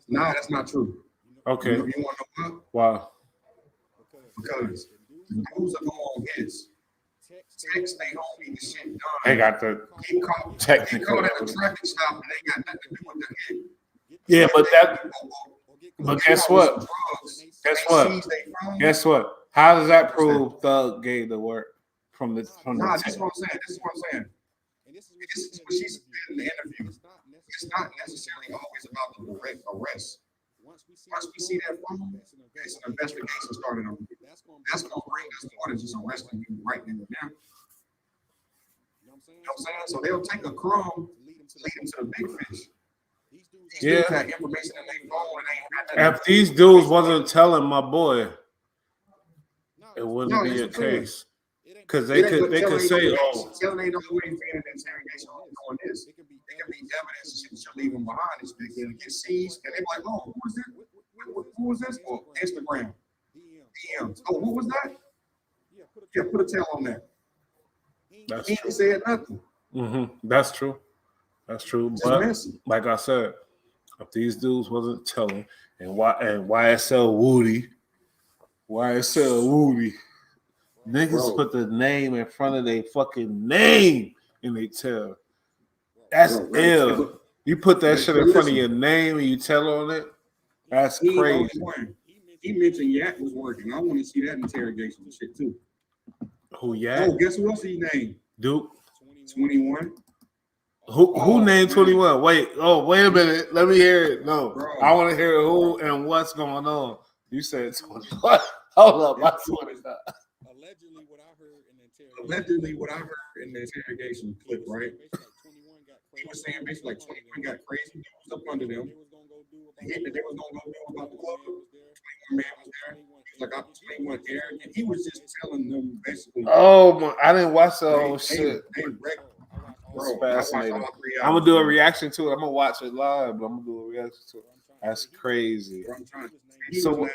Nah, that's not true. Okay. You want to know why? Wow. Because the dudes are going on his. Text they homie the shit done. They got the technical. They caught at a traffic stop and they got nothing to do with the hit. Yeah, but guess what? Guess what? How does that prove Thug gave the work from the this is what I'm saying. And this is what she said in the interview. It's not necessarily always about the direct arrest. Once we see that phone, it's an investigation started on you. That's going to bring us more than just arresting you right then and there. You know what I'm saying? So they'll take a crumb to lead them to the big fish. Yeah. That information in their phone and ain't if these dudes wasn't telling my boy, it wouldn't be a case. Because they could say, oh, telling ain't no way for an interrogation on this. It can be evidence that you're leaving behind this big and get seized, and they're like, oh, who was this? Who was this for? Instagram. DMs. Oh, what was that? Yeah, put a tail on that. That's he true. Ain't said nothing. Mm-hmm. That's true. That's true. It's but messy. Like I said, if these dudes wasn't telling, and YSL Woody, niggas put the name in front of their fucking name and they tell. That's ill. You put that shit in front of your name and you tell on it. That's crazy. He mentioned Yak was working. I want to see that interrogation shit too. Who Yak? Oh, guess who else he named? Duke. 21. Who named 21? Wait a minute. Let me hear it. No, bro. I want to hear who and what's going on. You said 21. Hold up, I swear to God. Allegedly, what I heard in the interrogation clip, right? He was saying basically like 21 got crazy dudes up under them. They was gonna go do about the club. 21 man was there. He was like, I'm 21 Eric, and he was just telling them basically. Oh my! I didn't watch the whole shit. Bro, fascinating. I'm gonna do a reaction to it. I'm gonna watch it live, but I'm gonna do a reaction to it. That's crazy. So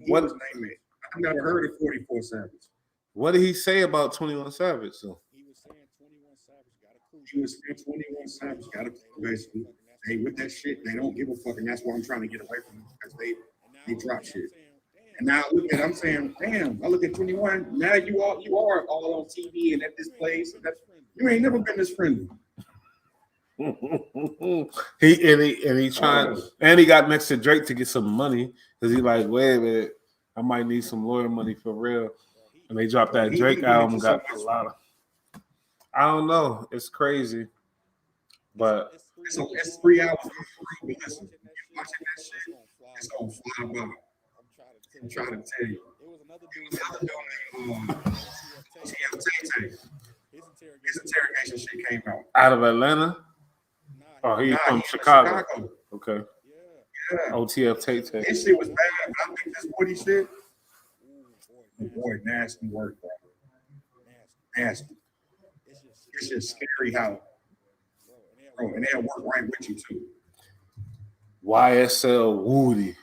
what? I've never heard of 44 Savage. What did he say about 21 Savage? So he was saying 21 Savage got a basically. They with that shit, they don't give a fuck, and that's why I'm trying to get away from them because they drop shit. And now I'm saying, damn, I look at 21. Now you are all on TV and at this place. And you ain't never been this friendly. he trying, and he got next to Drake to get some money because he like, wait a minute, I might need some lawyer money for real. And they dropped that Drake album, got a lot of. I don't know, it's crazy, but it's 3 hours for free. But listen, you're watching that shit, it's gonna fly by. I'm trying to tell you. His interrogation shit came out of Atlanta. Oh, he's from Chicago. Okay. Yeah. OTF Tay. This shit was bad, but I think this Woody shit. Boy, nasty work, bro. Nasty. It's just scary how, bro, and they'll work right with you too. YSL Woody.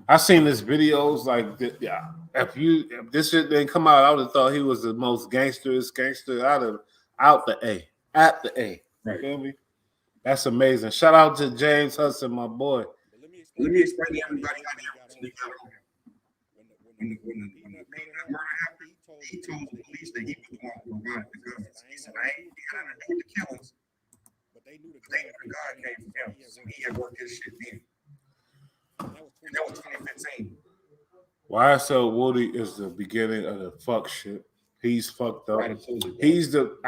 I seen this videos like this. Yeah, if this shit didn't come out, I would have thought he was the most gangsterest gangster out the A. At the A. Right. Feel me? That's amazing. Shout out to James Hudson, my boy. Let me explain to everybody how they got on him. When the murder happened, he told the police that he was the one who provided the guns. He said, I ain't got nothing to do with the killings, but they knew the gun came from him. So he had worked his shit then. And that was 2015. YSL Woody is the beginning of the fuck shit. He's fucked up. I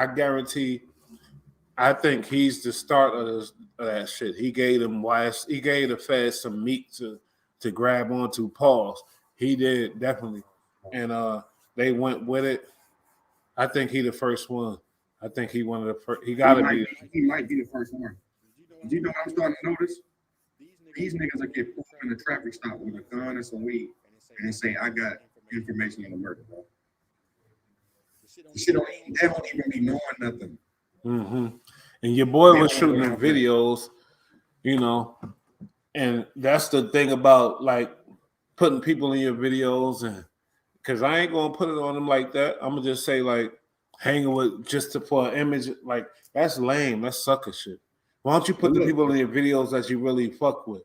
guarantee, I think he's the start of that shit. He gave the feds some meat to grab onto. Pause. He did, definitely. And they went with it. I think he the first one. I think he one of the first. He might be the first one. Did you know what I'm starting to notice? These niggas will get pulled in a traffic stop with a gun and some weed and they say, I got information on the murder, bro. They don't even be knowing nothing. Mm-hmm. And your boy was shooting in videos, you know, and that's the thing about like putting people in your videos, and because I ain't gonna put it on them like that. I'm gonna just say like hanging with just for an image, like that's lame. That's sucker shit. Why don't you put the people in your videos that you really fuck with?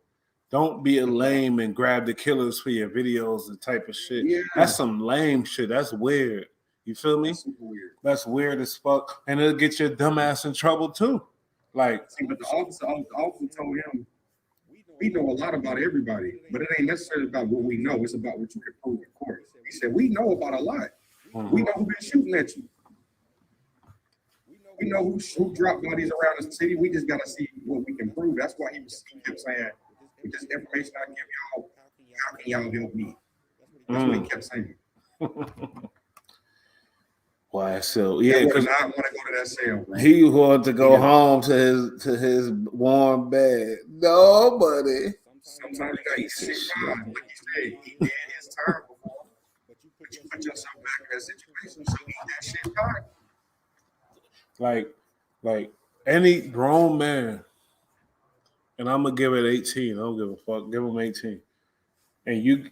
Don't be a lame and grab the killers for your videos and type of shit. Yeah. That's some lame shit. That's weird. You feel me? That's super weird. That's weird as fuck. And it'll get your dumb ass in trouble too. Like, see, but the officer told him, we know a lot about everybody, but it ain't necessarily about what we know. It's about what you can prove in court. He said, we know about a lot. Mm-hmm. We know who been shooting at you. We know who dropped bodies around the city. We just got to see what we can prove. That's why he kept saying, with this information I give y'all, how can y'all help me? That's what he kept saying. YSL, yeah, because I want to go to that cell. Bro. He wanted to go home to his warm bed. Nobody. Sometimes you got to eat shit fine. Like you said, he did his time before, but you put yourself back in that situation, so eat that shit fine. Like any grown man, and I'm gonna give it 18. I don't give a fuck. Give him 18. And you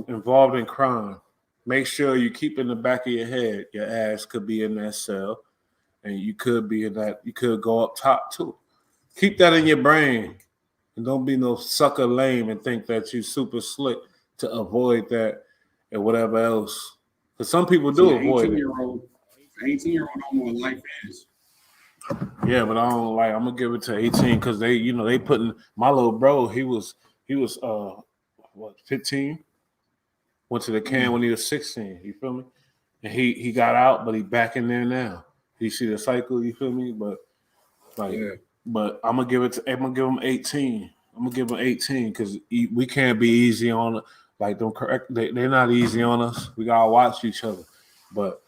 involved in crime. Make sure you keep in the back of your head, your ass could be in that cell, and you could be in that. You could go up top too. Keep that in your brain, and don't be no sucker lame and think that you super slick to avoid that and whatever else. Because some people do avoid it. 18-year-old don't know what life is. Yeah, but I don't like. I'm gonna give it to 18 because they putting my little bro. He was 15. Went to the can when he was 16. You feel me? And he got out, but he back in there now. You see the cycle. You feel me? But but I'm gonna give him 18. I'm gonna give him 18 because we can't be easy on it. Like don't correct. They're not easy on us. We gotta watch each other. But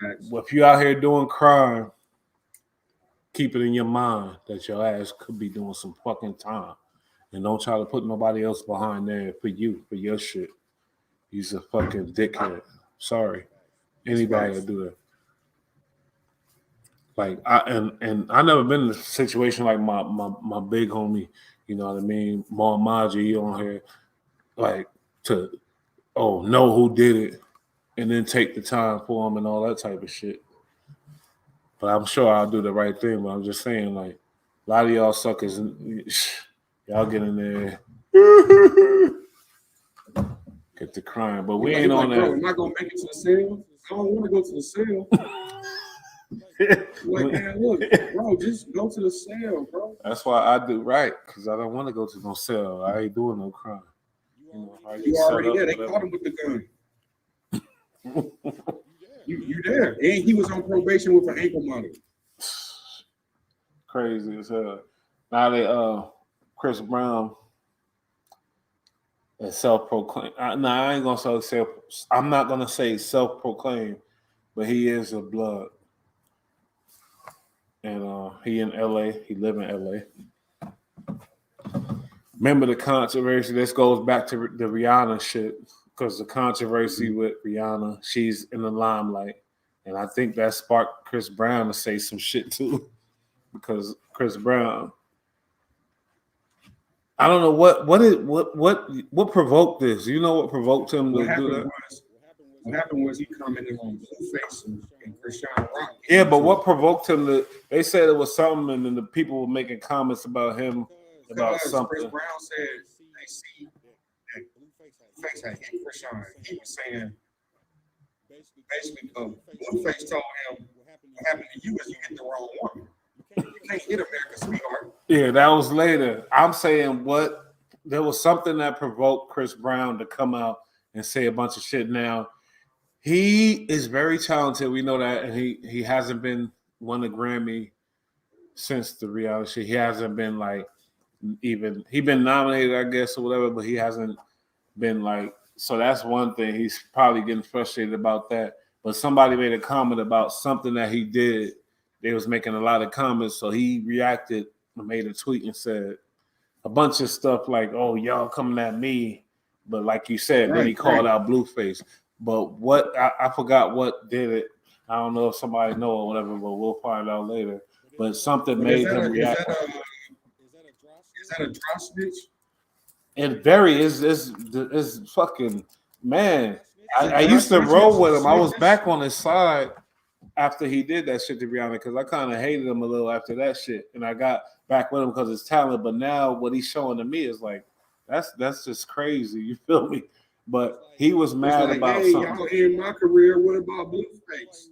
if you out here doing crime, keep it in your mind that your ass could be doing some fucking time, and don't try to put nobody else behind there for your shit. He's a fucking dickhead. Sorry, anybody will do that. Like I never been in a situation like my big homie. You know what I mean? Maji on here, like to know who did it, and then take the time for him and all that type of shit. But I'm sure I'll do the right thing. But I'm just saying, like, a lot of y'all suckers, y'all get in there. Get the crime, but we Like, ain't on bro, that. am I gonna make it to the cell? I don't want to go to the cell. Like, man, look, bro, just go to the cell, bro. That's why I do right, because I don't want to go to no cell. I ain't doing no crime. You know, You already there. They caught him with the gun. you there. And he was on probation with an ankle monitor. Crazy as hell. Now they Chris Brown is self-proclaimed. I ain't gonna say self. I'm not gonna say self-proclaimed, but he is a blood. And he in LA. He live in LA. Remember the controversy? This goes back to the Rihanna shit, because the controversy with Rihanna, she's in the limelight, and I think that sparked Chris Brown to say some shit too, because Chris Brown, I don't know what provoked this. You know what provoked him to do that? What happened was he commented on Blueface and Chris Brown Rock. Yeah, but what provoked him to? They said it was something, and then the people were making comments about him about something. Chris Brown said they see that Blueface had hit Chris Brown. He was saying basically, Blueface told him, "What happened to you is you hit the wrong woman. You can't hit America's sweetheart." Yeah, that was later. I'm saying there was something that provoked Chris Brown to come out and say a bunch of shit. Now, he is very talented. We know that, and he hasn't been won a Grammy since the reality shit. He hasn't been like even he been nominated, I guess, or whatever, but he hasn't been like. So that's one thing. He's probably getting frustrated about that. But somebody made a comment about something that he did. They was making a lot of comments, so he reacted and made a tweet and said a bunch of stuff like, "Oh, y'all coming at me," but like you said, then he called out Blueface. But what I forgot what did it. I don't know if somebody know or whatever, but we'll find out later. But something made him react. Is that a dry snitch? It very is fucking man. I used to roll with him. I was back on his side after he did that shit to Rihanna, because I kind of hated him a little after that shit, and I got back with him because his talent. But now what he's showing to me is like that's just crazy. You feel me? But he was mad about something. Y'all in my career, what about Blueface?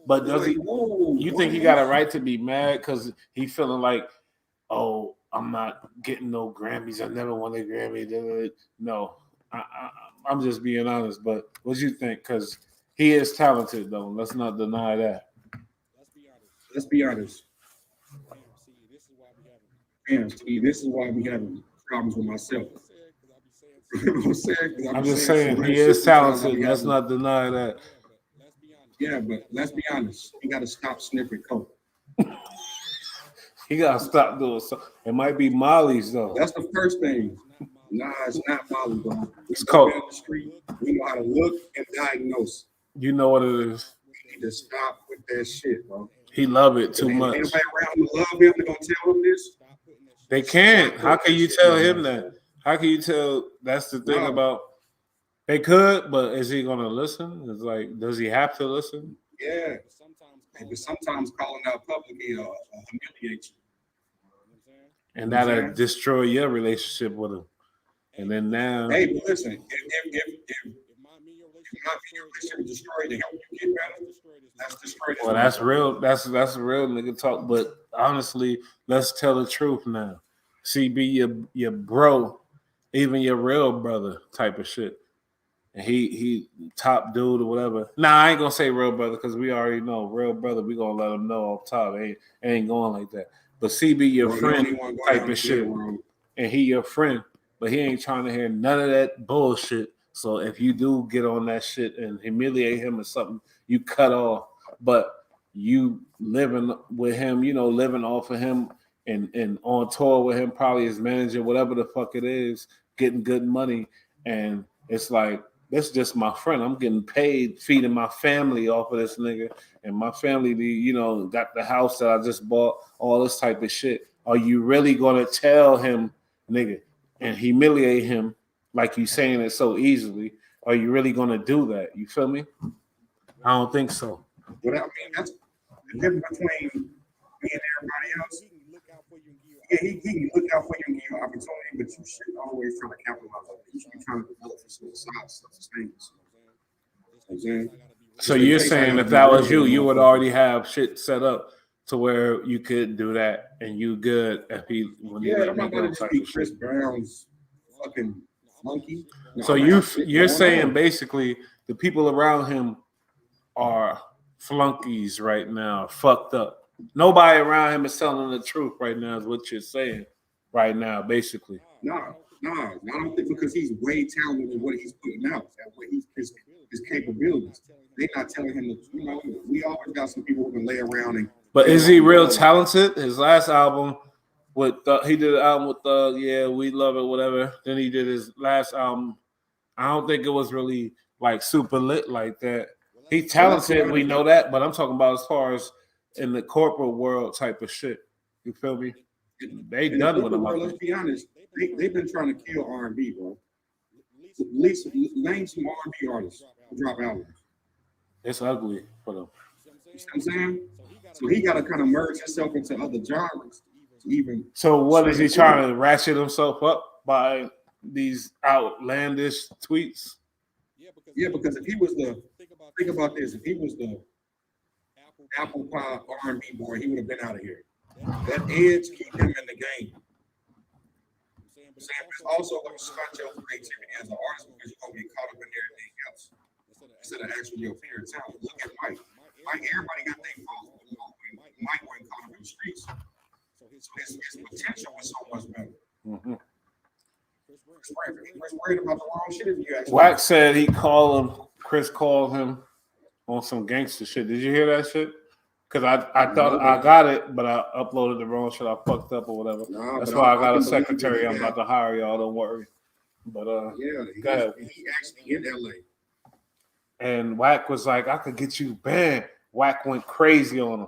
But does he? You think he got a right to be mad because he feeling like, oh, I'm not getting no Grammys. I never won a Grammy. No, I'm just being honest. But what do you think? Because he is talented, though. Let's not deny that. Let's be honest. Damn, Steve, this is why we having problems with myself. I'm just saying he is talented. Let's not deny that. Yeah, but let's be honest. He got to stop sniffing coke. He got to stop doing so. It might be Molly's, though. That's the first thing. Nah, it's not Molly, bro. It's coke. On the street, we know how to look and diagnose. You know what it is. We need to stop with that shit, bro. He love it too much. Anybody around who love him, they're going to tell him this? They can't. How can you tell him that? How can you tell? That's the thing about. They could, but is he gonna listen? It's like, does he have to listen? Yeah. But sometimes calling out publicly humiliates you. And that'll destroy your relationship with him. And then now. Hey, but listen, if my relationship is destroyed to help you get better, that's destroyed. Well, that's real. That's a real nigga talk. But honestly, let's tell the truth now. CB, your bro, even your real brother type of shit. And he top dude or whatever. Nah, I ain't gonna say real brother because we already know real brother. We gonna let him know off top. It ain't going like that. But CB your friend type of shit, and he your friend, but he ain't trying to hear none of that bullshit. So if you do get on that shit and humiliate him or something, you cut off. But you living with him, living off of him and on tour with him, probably his manager, whatever the fuck it is, getting good money, and it's like. That's just my friend. I'm getting paid, feeding my family off of this nigga. And my family, got the house that I just bought, all this type of shit. Are you really going to tell him, nigga, and humiliate him like you saying it so easily? Are you really going to do that? You feel me? I don't think so. But I mean, that's the difference between me and everybody else. Yeah, he can look out for you and give you opportunity, but you should always try to capitalize on it. You should be trying to develop self-sustain. You So you're saying if that was you, you would already have shit set up to where you could do that and you good if he when he I'm not gonna just be Chris Brown's fucking monkey. No, so you're saying basically the people around him are flunkies right now, fucked up. Nobody around him is telling the truth right now, is what you're saying right now, basically. No, I don't think because he's way talented in what he's putting out, and what he's his capabilities. They're not telling him that, you know, we always got some people who can lay around and. But is he real talented? His last album with he did an album with Yeah, We Love It, whatever. Then he did his last album. I don't think it was really like super lit like that. He talented, we know that, but I'm talking about as far as in the corporate world type of shit. You feel me? They done with him. Let's be honest. They've been trying to kill R&B, bro. At least name some R&B artists who drop albums. It's ugly for them. You see what I'm saying? So he got to kind of merge himself into other genres. So what is he trying to ratchet himself up by these outlandish tweets? Yeah, because if he was think about this, if he was the apple pie R&B boy, he would have been out of here. That edge keep him in the game. It's also going to stunt your creativity as an artist because you're going to get caught up in everything else instead of actually your favorite talent. Look at Mike. Everybody got their fault. Mike wasn't caught up in the streets. So his potential was so much better. Mm-hmm. Chris worried about the wrong shit if you actually. Wax said Chris called him on some gangster shit. Did you hear that shit? Because I thought I got it, but I uploaded the wrong shit. I fucked up or whatever. That's why I got a secretary. I'm about to hire y'all. Don't worry. But go ahead. He actually in LA. And Wack was like, I could get you banned. Wack went crazy on him.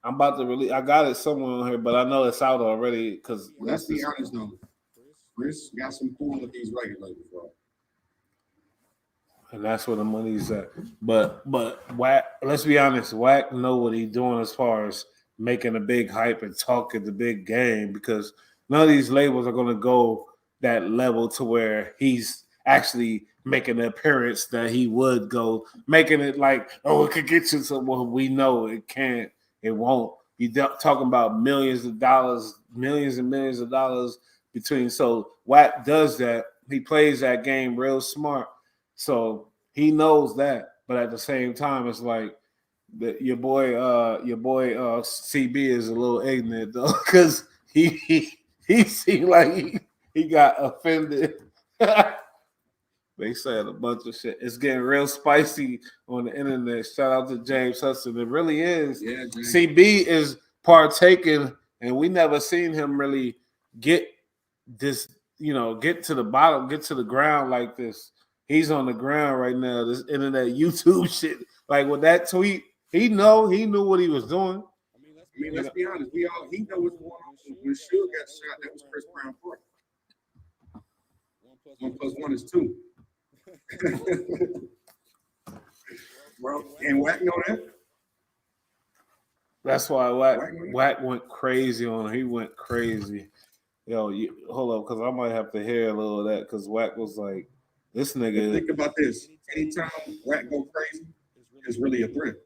I'm about to release. I got it somewhere on here, but I know it's out already. Because let's be honest though, Chris got some cool with these record labels, bro. And that's where the money's at. But Wack, let's be honest, Wack know what he's doing as far as making a big hype and talking the big game, because none of these labels are going to go that level to where he's actually making an appearance that he would go, making it like, oh, it could get you someone. We know it can't, it won't. You're talking about millions and millions of dollars between. So Wack does that. He plays that game real smart. So he knows that, but at the same time, it's like your boy CB is a little ignorant though, because he seemed like he got offended. They said a bunch of shit. It's getting real spicy on the internet. Shout out to James Hudson. It really is. Yeah, CB is partaking, and we never seen him really get this, get to the bottom, get to the ground like this. He's on the ground right now. This internet YouTube shit. Like with that tweet, he knew what he was doing. I mean, let's be honest. He know what's going on. When Suge got shot, that was Chris Brown part. 1 + 1 is 2. Bro, and Wack know that. That's why Wack went crazy on him. He went crazy. Yo, hold up, because I might have to hear a little of that, because Wack was like, this nigga. Think about this. Anytime Wack go crazy, it's really a threat.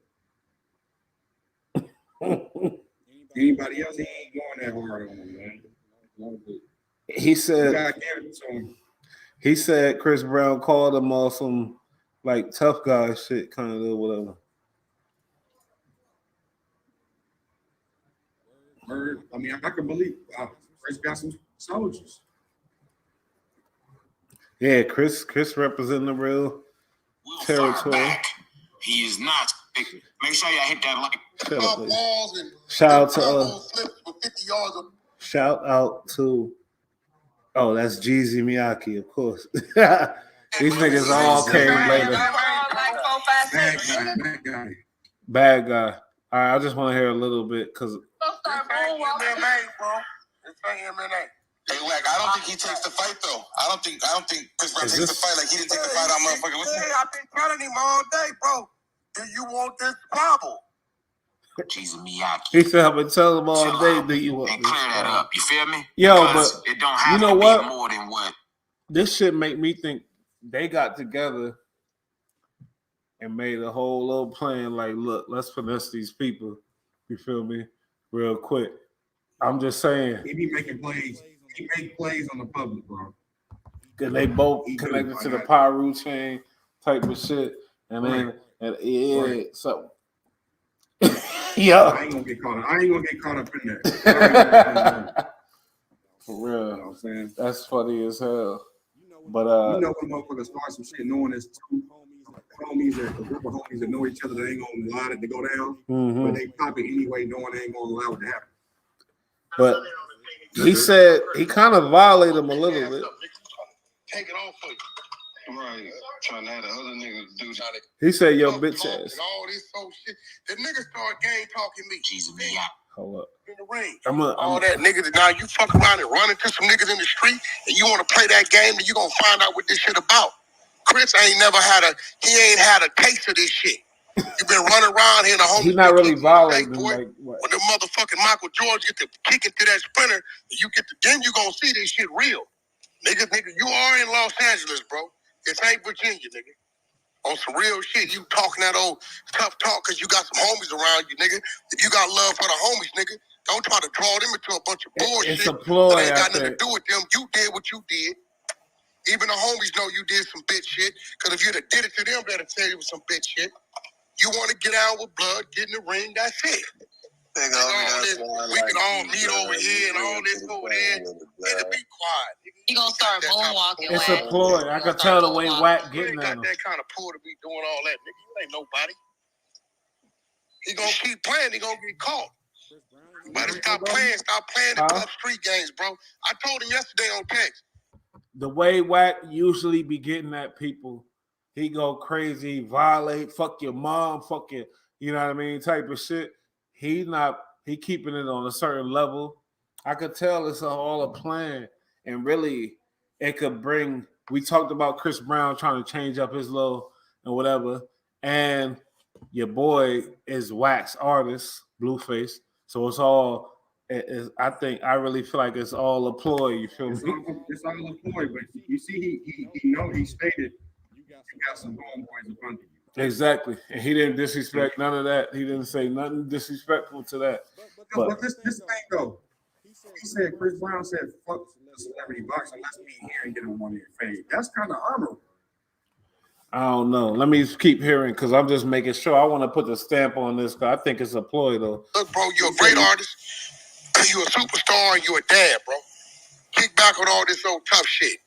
Anybody else, he ain't going that hard on him, man. He said Chris Brown called him on some like tough guy shit, kind of whatever. I mean, I can believe Chris got some soldiers. Yeah, Chris representing the real territory. He is not. Make sure y'all hit that like. Shout out to. Oh, that's Jeezy Miyake, of course. These niggas all came later. Bad guy. All right, I just want to hear a little bit because. Hey, Wack, I don't think he takes the fight though. I don't think Chris Brown takes the fight like he didn't take the fight out, motherfucker. I've been telling him all day, bro. Do you want this squabble? Jesus Miyake. He said, I've been telling him all day, do you want and clear that up? You feel me? Yo, because but it don't have you know to what? Be more than what this shit make me think they got together and made a whole little plan. Like, look, let's finesse these people. You feel me? Real quick. I'm just saying. He be making plays. He make plays on the public, bro. Cause they both connected to the Pyru chain type of shit, and then so yeah, I ain't gonna get caught up in that. For real, you know what I'm saying? That's funny as hell. But you know when motherfuckers start some shit knowing there's two homies, a group of homies that know each other that ain't gonna allow it to go down, but they pop it anyway, knowing they ain't gonna allow it to happen. But he said he kind of violated him a little bit. Take it off for you. Right. Trying to have the other niggas do that. He said, yo, bitch ass. All this so shit. The niggas start gang talking me. Jesus, me out. Hold up. In the ring. All that niggas. Now you fuck around and run into some niggas in the street and you want to play that game and you going to find out what this shit about. Chris ain't had a taste of this shit. You been running around here in the home. He's not really violating him. Like, when the motherfucking Michael George get to kick into that sprinter, then you gonna see this shit real. Nigga, you are in Los Angeles, bro. This ain't Virginia, nigga. On some real shit, you talking that old tough talk because you got some homies around you, nigga. If you got love for the homies, nigga, don't try to draw them into a bunch of bullshit. It's a ploy. That ain't got nothing to do with them. You did what you did. Even the homies know you did some bitch shit. Because if you'd have did it to them, they'd have tell you some bitch shit. You want to get out with blood, get in the ring, that's it. We can all meet over here and all this over there. And to be quiet. You gonna start moonwalking. It's a ploy. I can tell the way Wack getting at him. Got that kind of pull to be doing all that, nigga. You ain't nobody. He gonna keep playing. He gonna get caught. You better stop playing. Stop playing the tough street games, bro. I told him yesterday on text. The way Wack usually be getting at people, he go crazy, violate, fuck your mom, fuck your, you know what I mean, type of shit. He keeping it on a certain level. I could tell it's all a plan. And really, it could bring, we talked about Chris Brown trying to change up his low and whatever. And your boy is Wack's artist, Blueface. So it's all, I really feel like it's all a ploy. You feel me? It's all a ploy, but you see, he stated you got some homeboys in front of you. Exactly. And he didn't disrespect none of that. He didn't say nothing disrespectful to that. But this thing though, he said, Chris Brown said, fuck the celebrity boxing, let's be here and get him on your fade. That's kind of honorable. I don't know. Let me keep hearing because I'm just making sure. I want to put the stamp on this because I think it's a ploy though. Look, bro, you're a great artist. You're a superstar and you're a dad, bro. Kick back on all this old tough shit.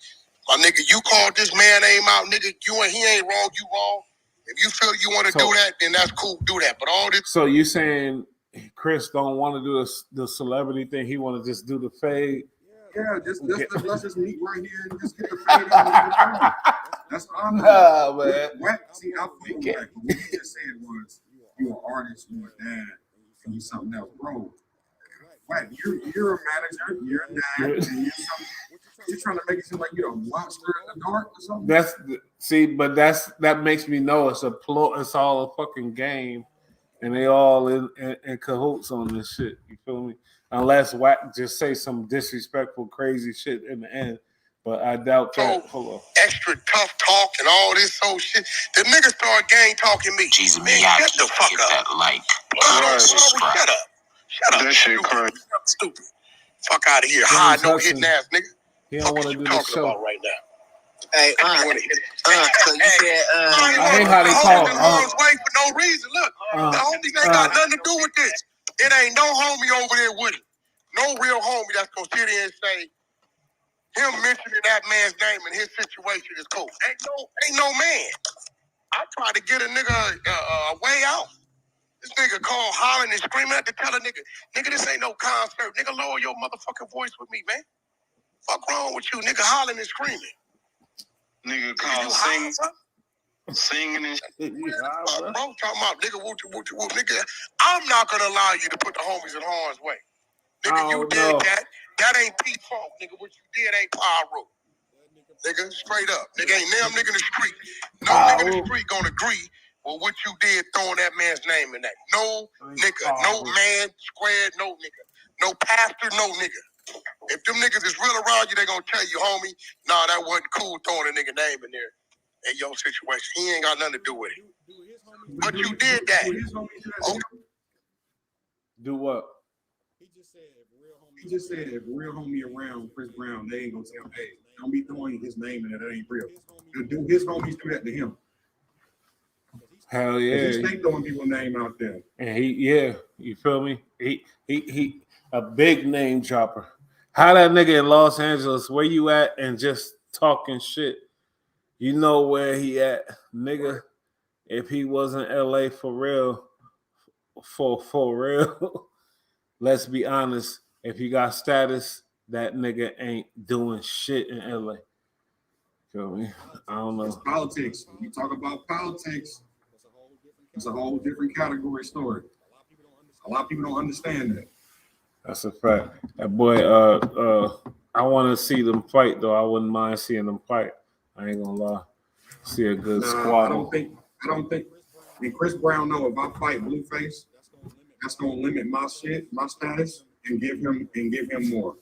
My nigga, you called this man name out, nigga. He ain't wrong, you wrong. If you feel you want to do that, then that's cool, do that. But all this. So you saying Chris don't want to do the celebrity thing? He want to just do the fade? Yeah, let's just meet right here and just get the fade on. That's all I'm man. See, I think what you just said was you're an artist, you're a dad, and you something else, bro. Wack, you're a manager, you're a dad, and you're trying to make it seem like you're a monster in the dark or something. That makes me know it's a ploy. It's all a fucking game, and they all in cahoots on this shit. You feel me? Unless Wack just say some disrespectful, crazy shit in the end, but I doubt that. Hold on. Extra tough talk and all this old shit. The niggas start gang talking me. Jesus, man, shut the fuck up. Shut up. That shit crazy. Stupid. Fuck out of here. High, no hitting ass nigga. He don't want to do the show right now. Hey, so you said, I hate how they call it. Way for no reason. Look, the homies ain't got nothing to do with this. It ain't no homie over there with it. No real homie that's gonna sit here and say him mentioning that man's name and his situation is cool. Ain't no man. I tried to get a nigga a way out. This nigga called hollering and screaming at to tell a nigga, this ain't no concert. Nigga, lower your motherfucking voice with me, man. Fuck wrong with you, nigga, hollering and screaming. Nigga called singing and shit. Bro, talking about nigga, woo, nigga. I'm not gonna allow you to put the homies in harm's way. Nigga, you did that. That ain't Pete Funk, nigga. What you did ain't Pyro. Nigga, straight up. Nigga ain't damn nigga in the street. No nigga in the street gonna agree with what you did throwing that man's name in that. No nigga, no man squared, no nigga. No pastor, no nigga. If them niggas is real around you, they gonna tell you, homie, nah, that wasn't cool throwing a nigga name in there in your situation. He ain't got nothing to do with it. But you did that. Oh, Do what? He just said if real homie around Chris Brown, they ain't gonna tell him, hey, don't be throwing his name in there. That ain't real. His homies do that to him. Hell yeah. He stay throwing people's name out there. And you feel me? He a big name dropper. How that nigga in Los Angeles, where you at and just talking shit? You know where he at, nigga. If he wasn't LA for real, for real, let's be honest. If he got status, that nigga ain't doing shit in LA. Feel me? I don't know. It's politics. When you talk about politics, it's a whole different category story. A lot of people don't understand that. That's a fact. That boy, I want to see them fight though. I wouldn't mind seeing them fight. I ain't gonna lie. See a good squad. I don't think. I mean, Chris Brown know if I fight Blueface, that's gonna limit my status, and give him more.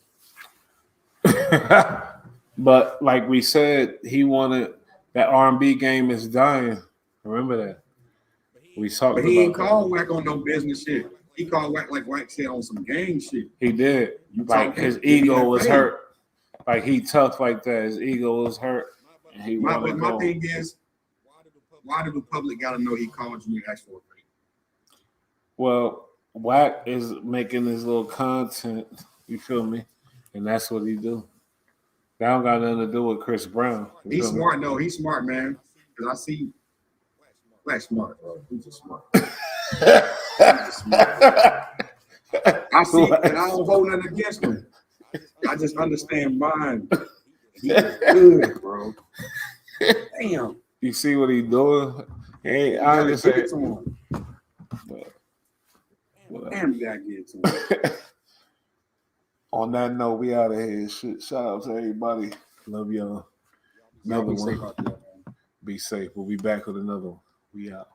But like we said, he wanted that R&B game is dying. Remember that. We talked But he ain't about called whack on no business shit. He called whack like Wack said on some gang shit. He did. Like his ego was hurt. Like he tough like that. His ego was hurt. And he my go. thing is, why do the public gotta know he called you and asked for a favor? Well, Wack is making his little content. You feel me? And that's what he do. That don't got nothing to do with Chris Brown. He's smart though. He's smart, man. Cause I see Wack smart, bro. He's just smart. I see, and I don't hold nothing against him. I just understand mine. He's good, bro. Damn. You see what he doing? Hey, I understand. Damn, you gotta get to him. On that note, we out of here. Shout out to everybody. Love y'all. Another one. Be safe. We'll be back with another one. We out.